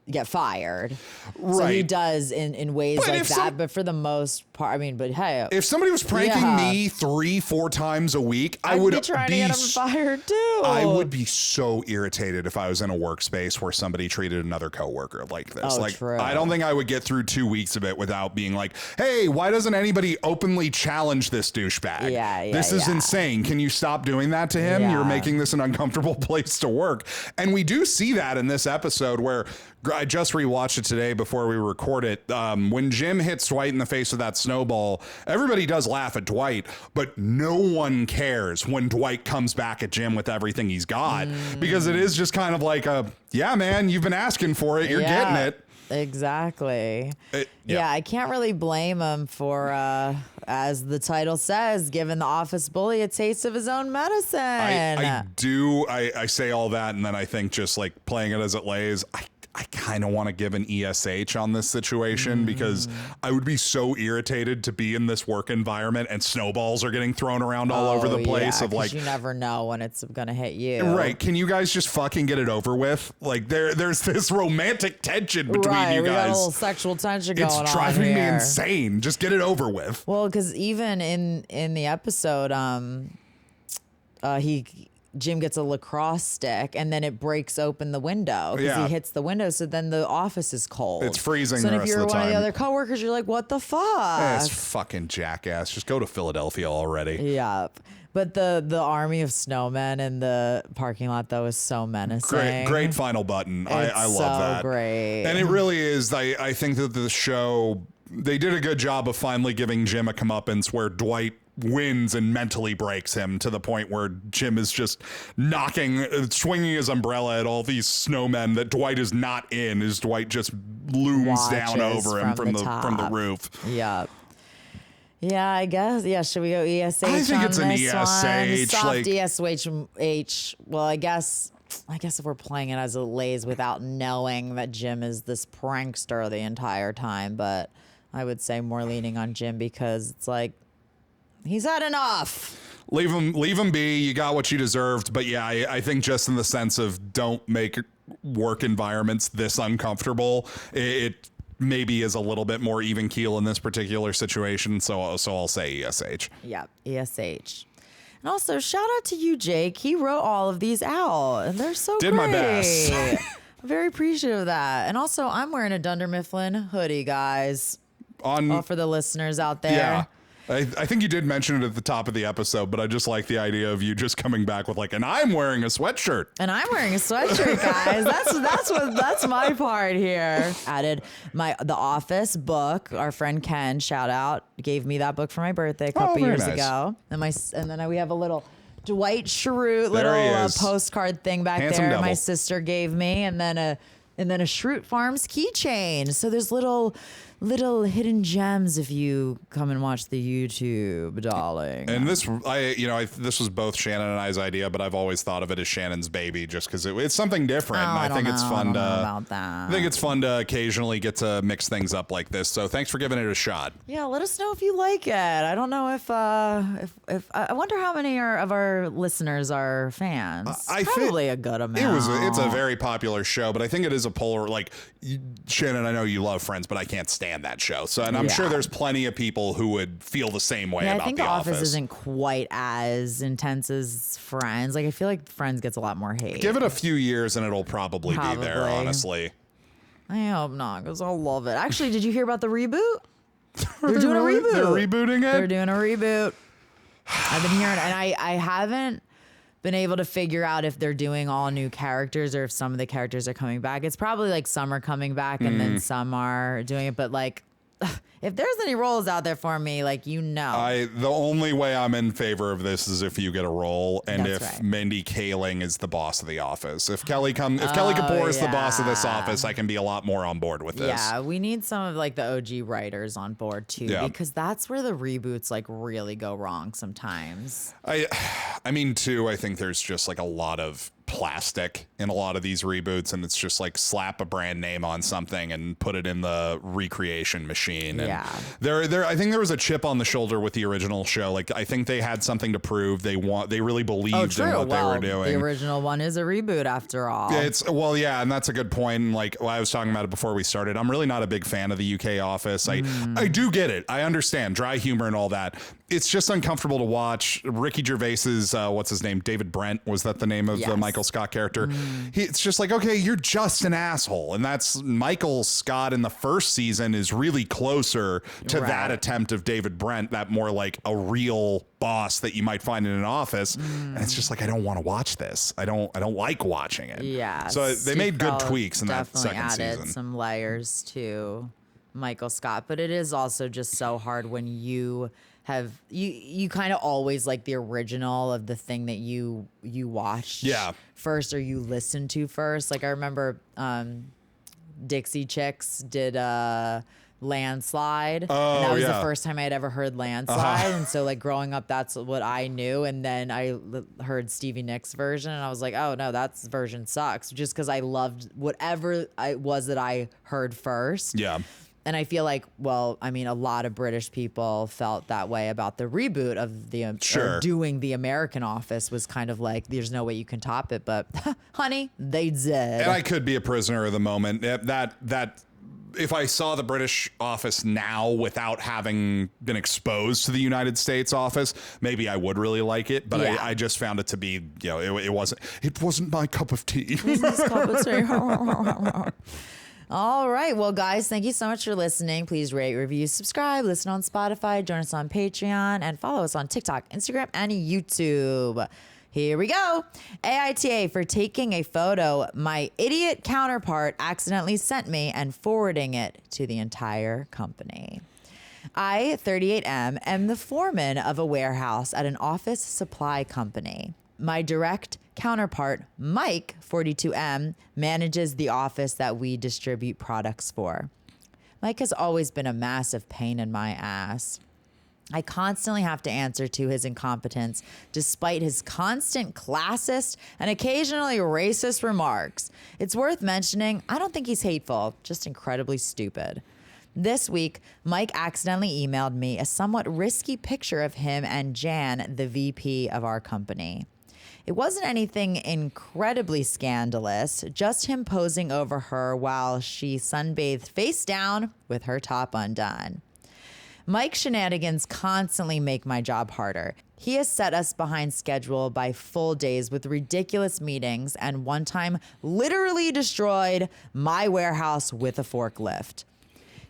get fired. Right. So he does in ways But like that. But for the most part, I mean, but hey. If somebody was pranking me 3-4 times a week, I would be trying to get him fired too. I would be so irritated if I was in a workspace where somebody treated another coworker like this. Oh, like, true. I don't think I would get through 2 weeks of it without being like, hey, why doesn't anybody openly challenge this douchebag? Yeah, this is insane. Can you stop doing that to him? Yeah. You're making this an uncomfortable place to work. And we do see that in this episode where I just rewatched it today before we record it. When Jim hits Dwight in the face with that snowball, everybody does laugh at Dwight, but no one cares when Dwight comes back at Jim with everything he's got, because it is just kind of like yeah, man, you've been asking for it. You're getting it. Exactly. Yeah, I can't really blame him for, as the title says, giving the office bully a taste of his own medicine. I say all that, and then I think just like playing it as it lays, I kind of want to give an ESH on this situation, because I would be so irritated to be in this work environment and snowballs are getting thrown around all over the place. Of like, you never know when it's going to hit you. Right. Can you guys just fucking get it over with? Like there's this romantic tension between you We got a guys. little sexual tension going on. It's driving me here. insane. Just get it over with. Well, because even in the episode, Jim gets a lacrosse stick and then it breaks open the window because he hits the window. So then the office is cold. It's freezing so the if rest you're of the one time. of the other coworkers, you're like, what the fuck? That's fucking jackass. Just go to Philadelphia already. Yep. But the army of snowmen in the parking lot, though, is so menacing. Great final button. I love so that. Great. And it really is. I think that the show, they did a good job of finally giving Jim a comeuppance where Dwight wins and mentally breaks him to the point where Jim is just swinging his umbrella at all these snowmen that Dwight is not in, as Dwight just looms down over him from the roof. Yep. Yeah, I guess. Yeah, should we go ESH? I think it's an ESH. Soft ESH. Well, I guess if we're playing it as it lays without knowing that Jim is this prankster the entire time, but I would say more leaning on Jim because it's like he's had enough. Leave him be. You got what you deserved. But yeah, I think just in the sense of don't make work environments this uncomfortable. It maybe is a little bit more even keel in this particular situation. So I'll say ESH. Yeah, ESH. And also, shout out to you, Jake. He wrote all of these out, and they're so great. Did my best. I'm very appreciative of that. And also, I'm wearing a Dunder Mifflin hoodie, guys. For the listeners out there. Yeah. I think you did mention it at the top of the episode, but I just like the idea of you just coming back with like, and I'm wearing a sweatshirt. And I'm wearing a sweatshirt, guys. That's my part here. Added The Office book. Our friend Ken, shout out, gave me that book for my birthday a couple years ago. And then we have a little Dwight Schrute little postcard thing back Handsome there. devil. My sister gave me, and then a Schrute Farms keychain. So there's little hidden gems if you come and watch the YouTube, darling. And this was both Shannon and I's idea, but I've always thought of it as Shannon's baby just because it's something different. I think it's fun about that. I think it's fun to occasionally get to mix things up like this. So thanks for giving it a shot. Yeah, let us know if you like it. I don't know if I wonder how many of our listeners are fans. Probably a good amount. It's a very popular show, but I think it is a polar, like, Shannon, I know you love Friends, but I can't stand that show. So, and I'm sure there's plenty of people who would feel the same way about I think The The Office. isn't quite as intense as Friends. Like, I feel like Friends gets a lot more hate. Give it a few years and it'll probably be there, honestly. I hope not, because I'll love it. Actually, did you hear about the reboot? They're doing a reboot. They're rebooting it? They're doing a reboot. I've been hearing, and I haven't been able to figure out if they're doing all new characters or if some of the characters are coming back. It's probably like some are coming back and then some are doing it. But like, if there's any roles out there for me, like, the only way I'm in favor of this is if you get a role, and That's if right. Mindy Kaling is the boss of the office. If Kelly Kapoor is the boss of this office, I can be a lot more on board with this. Yeah, we need some of like the OG writers on board too, because that's where the reboots like really go wrong sometimes. I mean, too, I think there's just like a lot of plastic in a lot of these reboots, and it's just like slap a brand name on something and put it in the recreation machine. And I think there was a chip on the shoulder with the original show. Like, I think they had something to prove. They really believed in what they were doing. The original one is a reboot after all. Yeah, and that's a good point. And like, I was talking about it before we started, I'm really not a big fan of the UK Office. I do get it. I understand dry humor and all that. It's just uncomfortable to watch. Ricky Gervais's what's his name? David Brent, was that the name of the Michael Scott character? It's just like, okay, you're just an asshole, and that's Michael Scott in the first season is really closer to that attempt of David Brent, that more like a real boss that you might find in an office. And it's just like, I don't want to watch this. I don't like watching it. Yeah. So they made good tweaks in that second added season. some layers to Michael Scott, but it is also just so hard when you have you kind of always like the original of the thing that you watched first or you listened to first. Like I remember Dixie Chicks did Landslide. And that was the first time I had ever heard Landslide. And so like growing up, that's what I knew. And then I heard Stevie Nicks' version and I was like, oh no, that version sucks. Just because I loved whatever it was that I heard first. Yeah. And I feel like, well, I mean, a lot of British people felt that way about the reboot of doing the American Office was kind of like, there's no way you can top it. But honey, they did. And I could be a prisoner of the moment. That if I saw the British Office now without having been exposed to the United States Office, maybe I would really like it. But I just found it to be, it wasn't my cup of tea. All right. Well, guys, thank you so much for listening. Please rate, review, subscribe, listen on Spotify, join us on Patreon, and follow us on TikTok, Instagram, and YouTube. Here we go. AITA for taking a photo my idiot counterpart accidentally sent me and forwarding it to the entire company. I, 38M, am the foreman of a warehouse at an office supply company. My direct counterpart, Mike, 42M, manages the office that we distribute products for. Mike has always been a massive pain in my ass. I constantly have to answer to his incompetence, despite his constant classist and occasionally racist remarks. It's worth mentioning, I don't think he's hateful, just incredibly stupid. This week, Mike accidentally emailed me a somewhat risky picture of him and Jan, the VP of our company. It wasn't anything incredibly scandalous, just him posing over her while she sunbathed face down with her top undone. Mike's shenanigans constantly make my job harder. He has set us behind schedule by full days with ridiculous meetings and one time literally destroyed my warehouse with a forklift.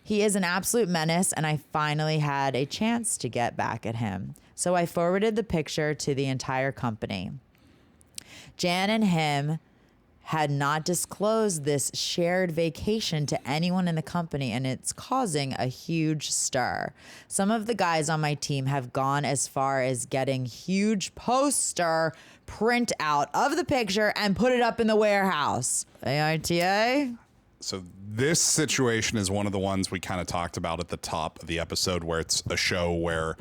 He is an absolute menace, and I finally had a chance to get back at him. So I forwarded the picture to the entire company. Jan and him had not disclosed this shared vacation to anyone in the company, and it's causing a huge stir. Some of the guys on my team have gone as far as getting huge poster print out of the picture and put it up in the warehouse. AITA? So this situation is one of the ones we kind of talked about at the top of the episode, where it's a show where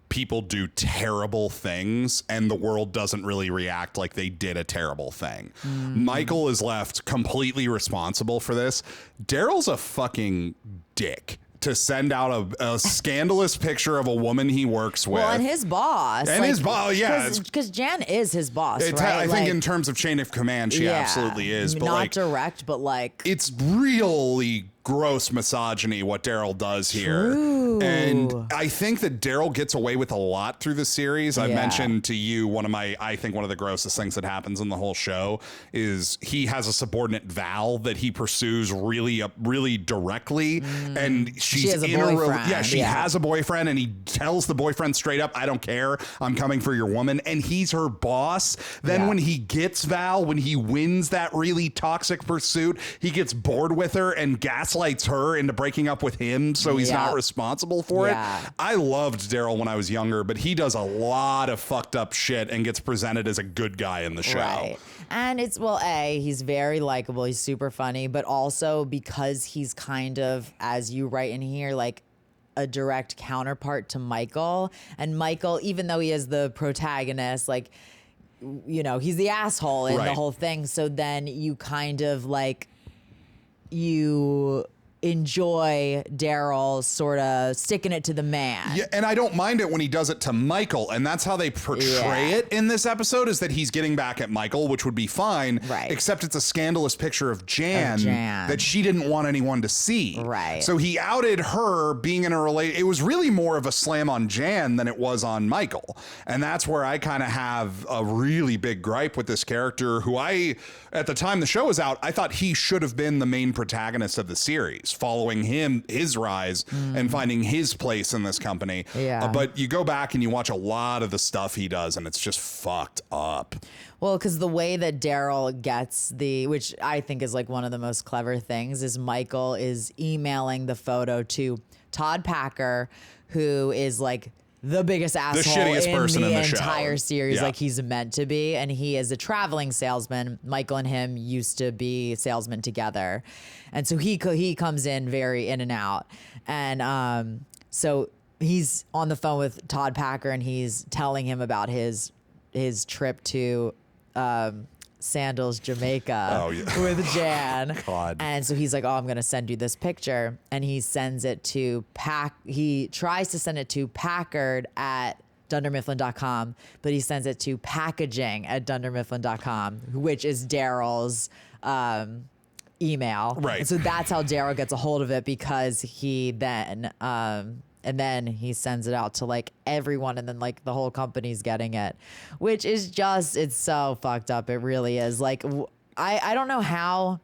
people do terrible things and the world doesn't really react like they did a terrible thing. Michael is left completely responsible for this. Daryl's a fucking dick to send out a scandalous picture of a woman he works with. Well, and his boss. And his boss, yeah. Because Jan is his boss, right? I think in terms of chain of command, she absolutely is. But not direct, but like... It's really gross misogyny what Daryl does here. True. And I think that Daryl gets away with a lot through the series. I mentioned to you I think one of the grossest things that happens in the whole show is he has a subordinate Val that he pursues really directly, and she has a boyfriend. She has a boyfriend, and he tells the boyfriend straight up, I don't care, I'm coming for your woman, and he's her boss. Then when he gets Val, when he wins that really toxic pursuit, he gets bored with her and gaslights her into breaking up with him, so he's not responsible for it. I loved Daryl when I was younger, but he does a lot of fucked up shit and gets presented as a good guy in the show. Right. And it's, he's very likable, he's super funny, but also because he's kind of, as you write in here, like a direct counterpart to Michael. And Michael, even though he is the protagonist, like, you know, he's the asshole in the whole thing. So then you kind of like, you enjoy Daryl sort of sticking it to the man. Yeah, and I don't mind it when he does it to Michael, and that's how they portray it in this episode, is that he's getting back at Michael, which would be fine, except it's a scandalous picture of Jan that she didn't want anyone to see. Right. So he outed her being in a relationship. It was really more of a slam on Jan than it was on Michael, and that's where I kind of have a really big gripe with this character, who at the time the show was out, I thought he should have been the main protagonist of the series, following his rise and finding his place in this company. But you go back and you watch a lot of the stuff he does, and it's just fucked up. Well, because the way that Daryl gets which I think is like one of the most clever things, is Michael is emailing the photo to Todd Packer, who is like the biggest asshole, the shittiest person in the entire series, like he's meant to be. And he is a traveling salesman. Michael and him used to be salesmen together. And so he comes in very in and out. And so he's on the phone with Todd Packer, and he's telling him about his trip to Sandals, Jamaica with Jan. God. And so he's like, I'm going to send you this picture. And he sends it to he tries to send it to Packard at DunderMifflin.com, but he sends it to packaging at DunderMifflin.com, which is Daryl's email. Right. And so that's how Daryl gets a hold of it, because he then and then he sends it out to like everyone, and then like the whole company's getting it, which is just, it's so fucked up. It really is. Like, I don't know how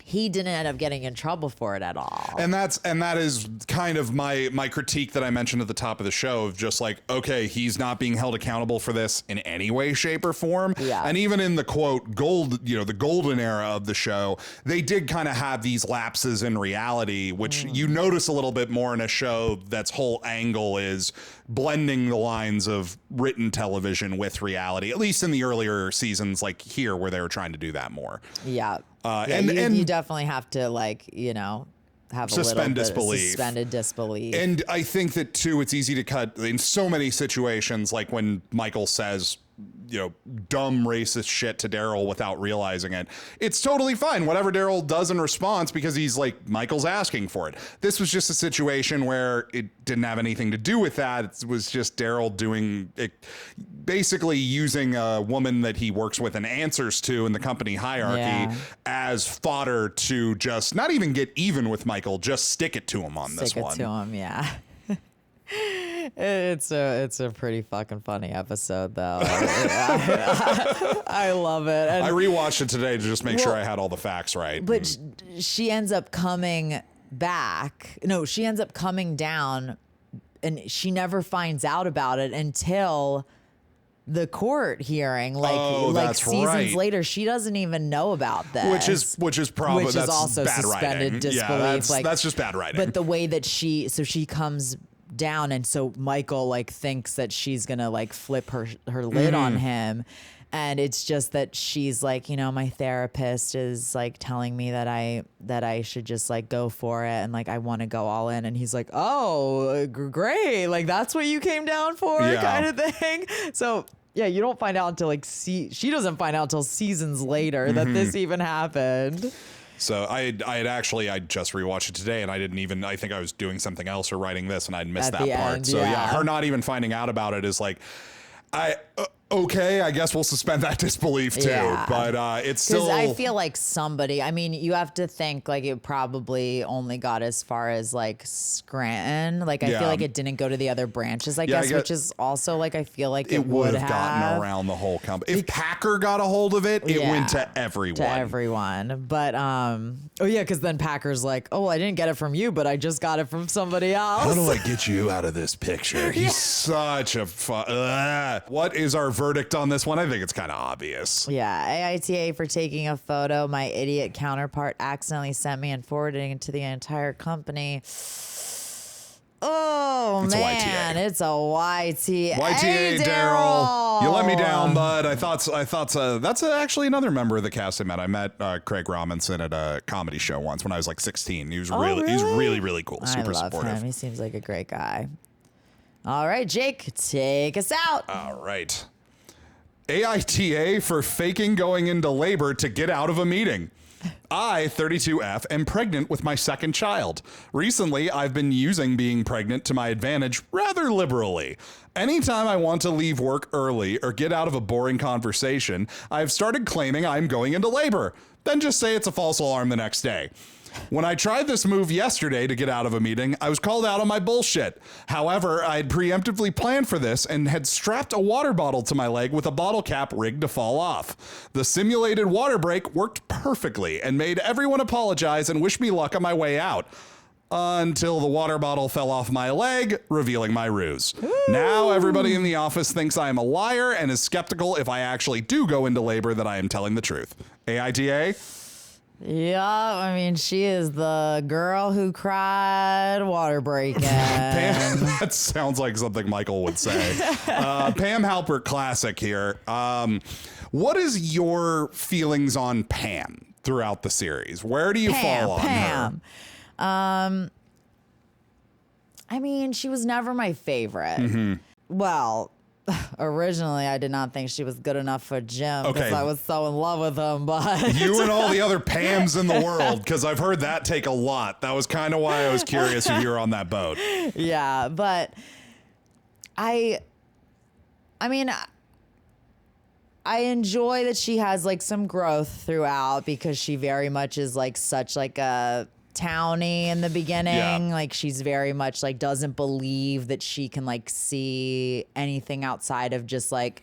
he didn't end up getting in trouble for it at all. And that is kind of my critique that I mentioned at the top of the show, of just like, okay, he's not being held accountable for this in any way, shape, or form. Yeah. And even in the quote the golden era of the show, they did kind of have these lapses in reality, which you notice a little bit more in a show that's whole angle is blending the lines of written television with reality, at least in the earlier seasons, like here, where they were trying to do that more. Yeah. And you definitely have to, like, you know, have suspended disbelief. And I think that too, it's easy to cut in so many situations, like when Michael says, you know, dumb racist shit to Daryl without realizing it. It's totally fine, whatever Daryl does in response, because he's like, Michael's asking for it. This was just a situation where it didn't have anything to do with that. It was just Daryl doing it, basically using a woman that he works with and answers to in the company hierarchy as fodder to just not even get even with Michael, just stick it to him on this one. Stick it to him, yeah. It's a pretty fucking funny episode, though. I love it. And, I rewatched it today to just make sure I had all the facts right. But she ends up coming back. No, she ends up coming down, and she never finds out about it until the court hearing, like seasons later. She doesn't even know about this, which is probably that's also bad suspended writing. disbelief. Yeah, that's just bad writing. But the way that she comes down, and so Michael like thinks that she's gonna like flip her lid on him, and it's just that she's like, you know, my therapist is like telling me that I should just like go for it, and like I want to go all in, and he's like, oh great, like that's what you came down for, kind of thing. So yeah, you don't find out until like she doesn't find out until seasons later that this even happened. So I just rewatched it today, and I think I was doing something else or writing this, and I'd missed that part. So yeah, her not even finding out about it is like, okay, I guess we'll suspend that disbelief too. Yeah. But it's still. I feel like somebody, I mean, you have to think like it probably only got as far as like Scranton. Like I feel like it didn't go to the other branches, I guess, which is also like I feel like it would have gotten around the whole company. If Packer got a hold of it, it went to everyone. To everyone. But oh yeah, because then Packer's like, oh, I didn't get it from you, but I just got it from somebody else. How do I get you out of this picture? He's such a What is our verdict on this one? I think it's kind of obvious. Yeah, AITA for taking a photo my idiot counterpart accidentally sent me and forwarding it to the entire company. Oh, it's man, it's a YTA. YTA, Daryl. You let me down, bud. I thought that's actually another member of the cast I met. I met Craig Robinson at a comedy show once when I was like 16. He was he's really cool. Super I love supportive. him. He seems like a great guy. All right, Jake, take us out. All right. AITA for faking going into labor to get out of a meeting. I, 32F, am pregnant with my second child. Recently, I've been using being pregnant to my advantage rather liberally. Anytime I want to leave work early or get out of a boring conversation, I've started claiming I'm going into labor. Then just say it's a false alarm the next day. When I tried this move yesterday to get out of a meeting, I was called out on my bullshit. However, I had preemptively planned for this and had strapped a water bottle to my leg with a bottle cap rigged to fall off. The simulated water break worked perfectly and made everyone apologize and wish me luck on my way out. Until the water bottle fell off my leg, revealing my ruse. Ooh. Now everybody in the office thinks I am a liar and is skeptical if I actually do go into labor that I am telling the truth. AITA? Yeah, I mean, she is the girl who cried water breaking. Pam, that sounds like something Michael would say. Pam Halpert classic here. What is your feelings on Pam throughout the series? Where do you fall on her? I mean, she was never my favorite. Mm-hmm. Well, originally, I did not think she was good enough for Jim because I was so in love with him. But you and all the other Pams in the world, because I've heard that take a lot. That was kind of why I was curious if you were on that boat. Yeah, but I mean, I enjoy that she has like some growth throughout because she very much is like such like a townie in the beginning. Like she's very much like doesn't believe that she can like see anything outside of just like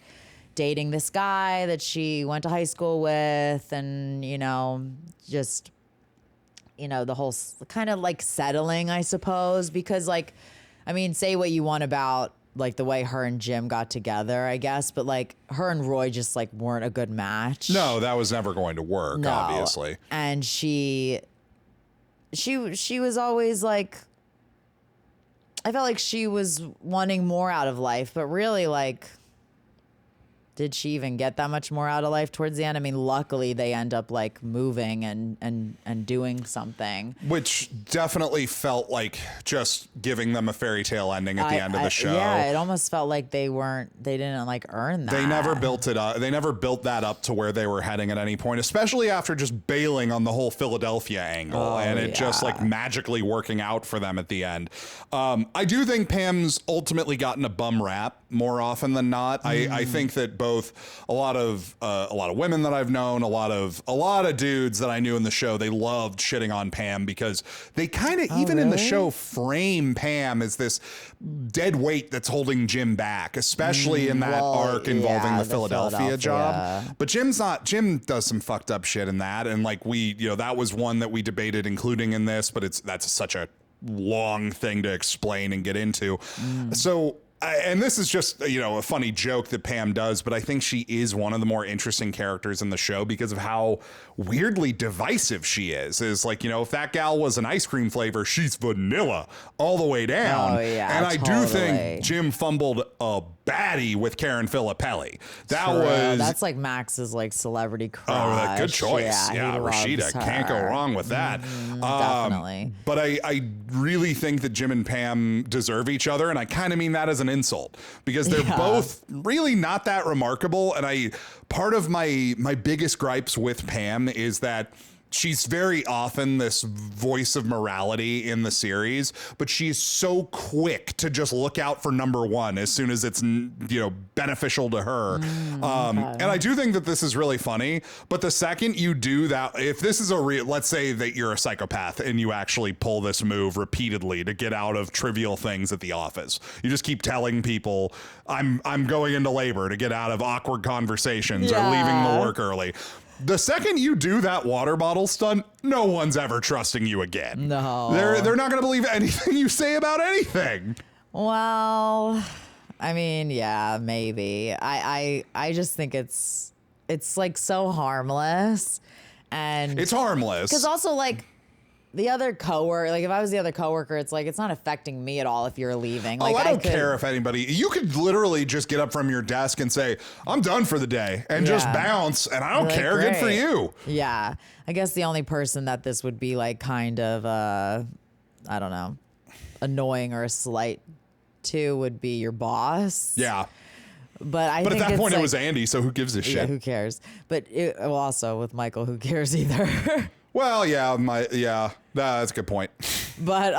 dating this guy that she went to high school with, and just the whole kind of like settling, I suppose, because like I mean, say what you want about like the way her and Jim got together, I guess, but like her and Roy just like weren't a good match. No, that was never going to work, obviously. And she was always like, I felt like she was wanting more out of life, but really like, did she even get that much more out of life towards the end? I mean, luckily they end up like moving and doing something. Which definitely felt like just giving them a fairy tale ending at the end of the show. Yeah, it almost felt like they didn't like earn that. They never built it up. They never built that up to where they were heading at any point, especially after just bailing on the whole Philadelphia angle and it just like magically working out for them at the end. I do think Pam's ultimately gotten a bum rap more often than not. I think that both a lot of women that I've known, a lot of dudes that I knew in the show, they loved shitting on Pam because they kind of in the show frame Pam as this dead weight that's holding Jim back, especially in that arc involving the Philadelphia job. But Jim does some fucked up shit in that, and like that was one that we debated including in this, but that's such a long thing to explain and get into. So and this is just, a funny joke that Pam does, but I think she is one of the more interesting characters in the show because of how weirdly divisive she is. Is like, if that gal was an ice cream flavor, she's vanilla all the way down. Oh, yeah, and I do think Jim fumbled a baddie with Karen Filippelli. That's like Max's like celebrity crush. Oh, good choice. Yeah, Rashida. Can't go wrong with that. Definitely. But I really think that Jim and Pam deserve each other, and I kind of mean that as an insult because they're both really not that remarkable. And part of my biggest gripes with Pam is that she's very often this voice of morality in the series, but she's so quick to just look out for number one as soon as it's, beneficial to her. And I do think that this is really funny, but the second you do that, if this is let's say that you're a psychopath and you actually pull this move repeatedly to get out of trivial things at the office, you just keep telling people, I'm going into labor, to get out of awkward conversations or leaving the work early. The second you do that water bottle stunt, no one's ever trusting you again. No. They're not going to believe anything you say about anything. Well, I mean, yeah, maybe. I just think it's like so harmless. And it's harmless. Because also, like, the other coworker, like if I was the other coworker, it's like, it's not affecting me at all if you're leaving. Like, I don't care if anybody, you could literally just get up from your desk and say, I'm done for the day, and just bounce, and I don't care. Great. Good for you. Yeah. I guess the only person that this would be like kind of, I don't know, annoying or a slight to would be your boss. Yeah. But at that point, it was Andy, so who gives a shit? Yeah, who cares? But also with Michael, who cares either? Well, that's a good point. But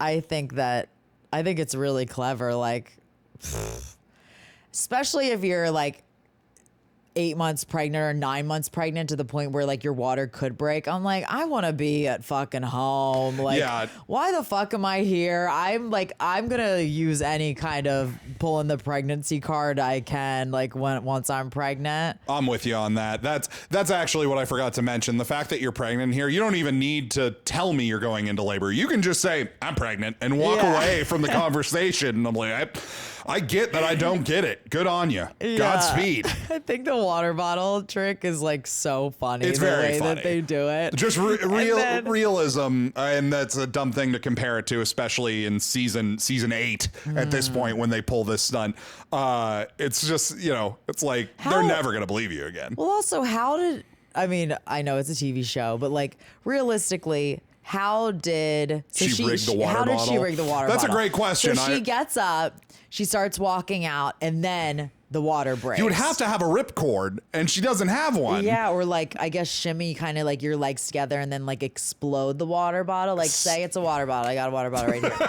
I think it's really clever, like, especially if you're like 8 months pregnant or 9 months pregnant to the point where like your water could break. I'm like, I want to be at fucking home. Like, why the fuck am I here? I'm gonna use any kind of pulling the pregnancy card I can, like, once I'm pregnant. I'm with you on that. That's actually what I forgot to mention. The fact that you're pregnant here, you don't even need to tell me you're going into labor. You can just say, I'm pregnant, and walk away from the conversation. And I'm like, I get that I don't get it. Good on you. Yeah. Godspeed. I think the water bottle trick is like so funny. It's the very way funny that they do it. Just realism, and that's a dumb thing to compare it to, especially in season 8 at this point when they pull this stunt. It's just, it's like they're never gonna believe you again. Well, also, I know it's a TV show, but like realistically, how did she rig the water bottle? How did she rig the water bottle? That's a great question. So she gets up, she starts walking out, and then the water breaks. You would have to have a ripcord, and she doesn't have one. Yeah, or like, I guess shimmy kind of like your legs together and then like explode the water bottle. Like, say it's a water bottle. I got a water bottle right here.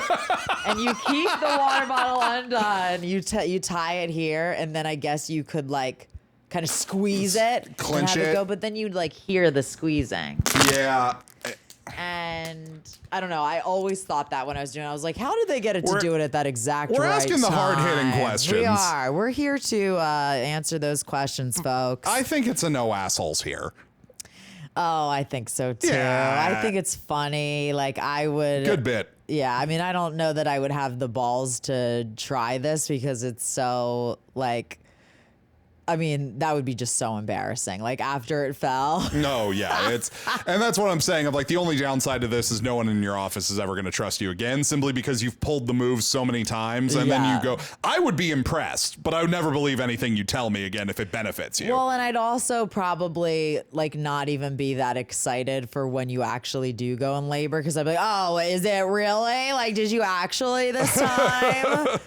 And you keep the water bottle undone. You tie it here, and then I guess you could like kind of squeeze it, clench and have it go, but then you'd like hear the squeezing. Yeah. And I don't know. I always thought that when I was doing it. I was like, how did they get it to do it at that exact right time? We're asking the hard-hitting questions. We are. We're here to answer those questions, folks. I think it's a no assholes here. Oh, I think so, too. Yeah. I think it's funny. Like, I would... Good bit. Yeah, I mean, I don't know that I would have the balls to try this because it's so, like... I mean, that would be just so embarrassing. Like, after it fell. No, yeah. And that's what I'm saying. Of like, the only downside to this is no one in your office is ever going to trust you again, simply because you've pulled the moves so many times. And then you go, I would be impressed, but I would never believe anything you tell me again if it benefits you. Well, and I'd also probably like not even be that excited for when you actually do go in labor, because I'd be like, oh, is it really? Like, did you actually this time?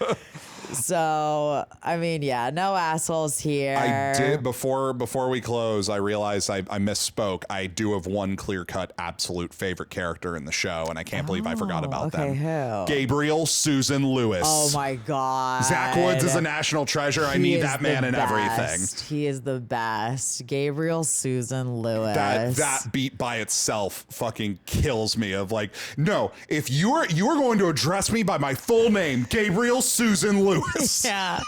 So, I mean, yeah, no assholes here. I did, before we close, I realized I misspoke. I do have one clear-cut absolute favorite character in the show, and I can't believe I forgot about them. Who? Gabriel Susan Lewis. Oh, my God. Zach Woods is a national treasure. I need that man in everything. He is the best. Gabriel Susan Lewis. That beat by itself fucking kills me. Of like, no, if you are going to address me by my full name, Gabriel Susan Lewis. Yeah.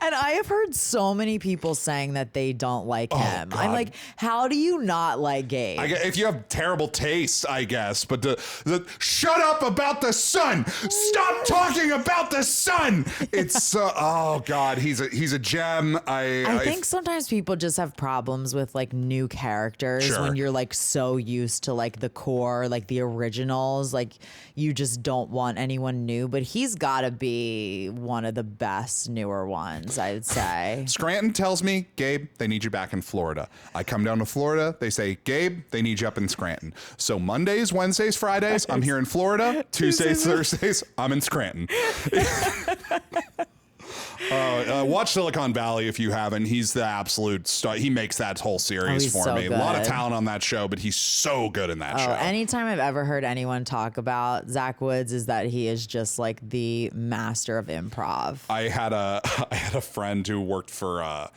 And I have heard so many people saying that they don't like him. God. I'm like, how do you not like Gabe? If you have terrible taste, I guess. But the shut up about the sun. Stop talking about the sun. It's oh God, he's a gem. I think sometimes people just have problems with like new characters when you're like so used to like the core, like the originals. Like, you just don't want anyone new. But he's got to be one of the best newer ones, I'd say. Scranton tells me, Gabe, they need you back in Florida. I come down to Florida. They say, Gabe, they need you up in Scranton. So Mondays, Wednesdays, Fridays, I'm here in Florida. Tuesdays, Thursdays, I'm in Scranton. Watch Silicon Valley if you haven't. He's the absolute star. He makes that whole series he's for so me. A lot of good. talent on that show, but he's so good in that show. Anytime I've ever heard anyone talk about Zach Woods is that he is just like the master of improv. I had a friend who worked for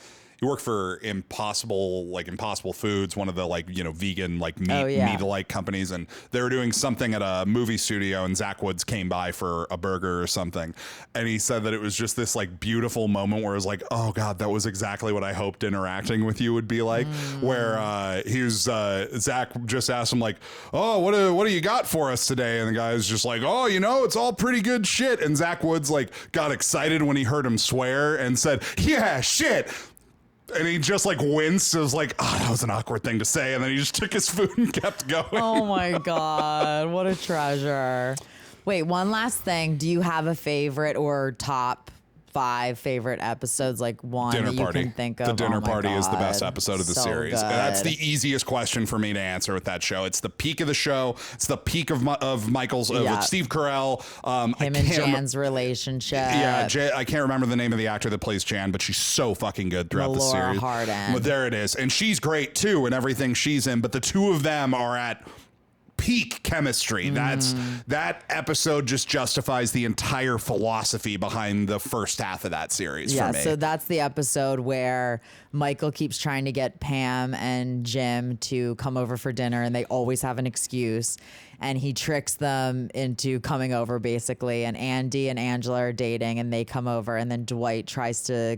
Impossible Foods, one of the vegan meat-alike companies, and they were doing something at a movie studio, and Zach Woods came by for a burger or something, and he said that it was just this beautiful moment where it was like, oh god, that was exactly what I hoped interacting with you would be like. Where Zach just asked him oh, what do you got for us today? And the guy was just like, oh, it's all pretty good shit. And Zach Woods got excited when he heard him swear and said, yeah, shit. And he just winced. It was that was an awkward thing to say. And then he just took his food and kept going. Oh my God. What a treasure. Wait, one last thing. Do you have a favorite or top 5 favorite episodes? One Dinner that you Party. can think of? The Dinner Oh my Party is the best God. episode of the So series. good. And that's the easiest question for me to answer with that show. It's the peak of the show. It's the peak of Michael's, with Steve Carell. Him and Jan's relationship. Yeah, I can't remember the name of the actor that plays Jan, but she's so fucking good throughout the Laura series. Harden. But there it is. And she's great too in everything she's in, but the two of them are at peak chemistry. That episode just justifies the entire philosophy behind the first half of that series for me. So that's the episode where Michael keeps trying to get Pam and Jim to come over for dinner, and they always have an excuse. And he tricks them into coming over, basically. And Andy and Angela are dating, and they come over, and then Dwight tries to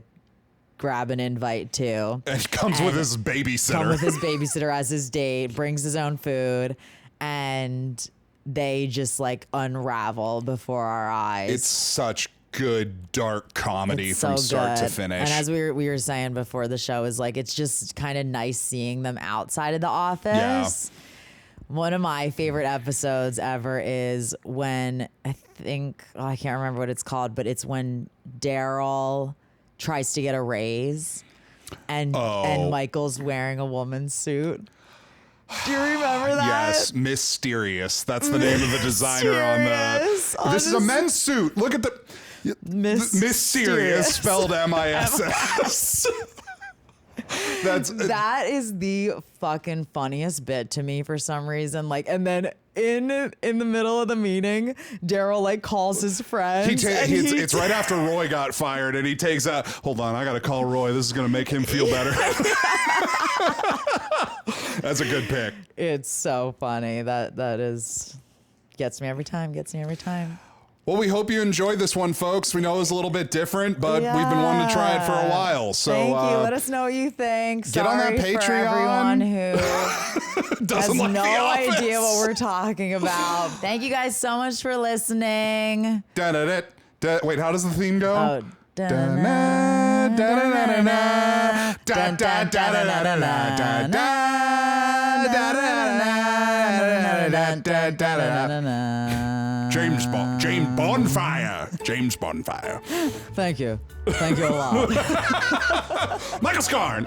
grab an invite too. And comes with his babysitter. Come with his babysitter as his date, brings his own food, and they just unravel before our eyes. It's such good dark comedy It's from so start good. to finish. And as we were saying before the show, is it's just kind of nice seeing them outside of the office. Yeah. One of my favorite episodes ever is when I can't remember what it's called, but it's when Daryl tries to get a raise and Michael's wearing a woman's suit. Do you remember that? Yes, Mysterious. That's the name of the designer on the. This is a men's suit. Look at the. Mysterious spelled MISS. That is the fucking funniest bit to me for some reason. And then in the middle of the meeting, Daryl calls his friends. It's right after Roy got fired, and he takes out. Hold on, I gotta call Roy. This is gonna make him feel better. That's a good pick. It's so funny. That is gets me every time. Well, we hope you enjoyed this one, folks. We know it was a little bit different, but we've been wanting to try it for a while. So thank you. Let us know what you think. Get on that Patreon. For everyone who has no idea what we're talking about. Thank you guys so much for listening. Wait, how does the theme go? James Bonfire. Thank you a lot. Michael Scarn.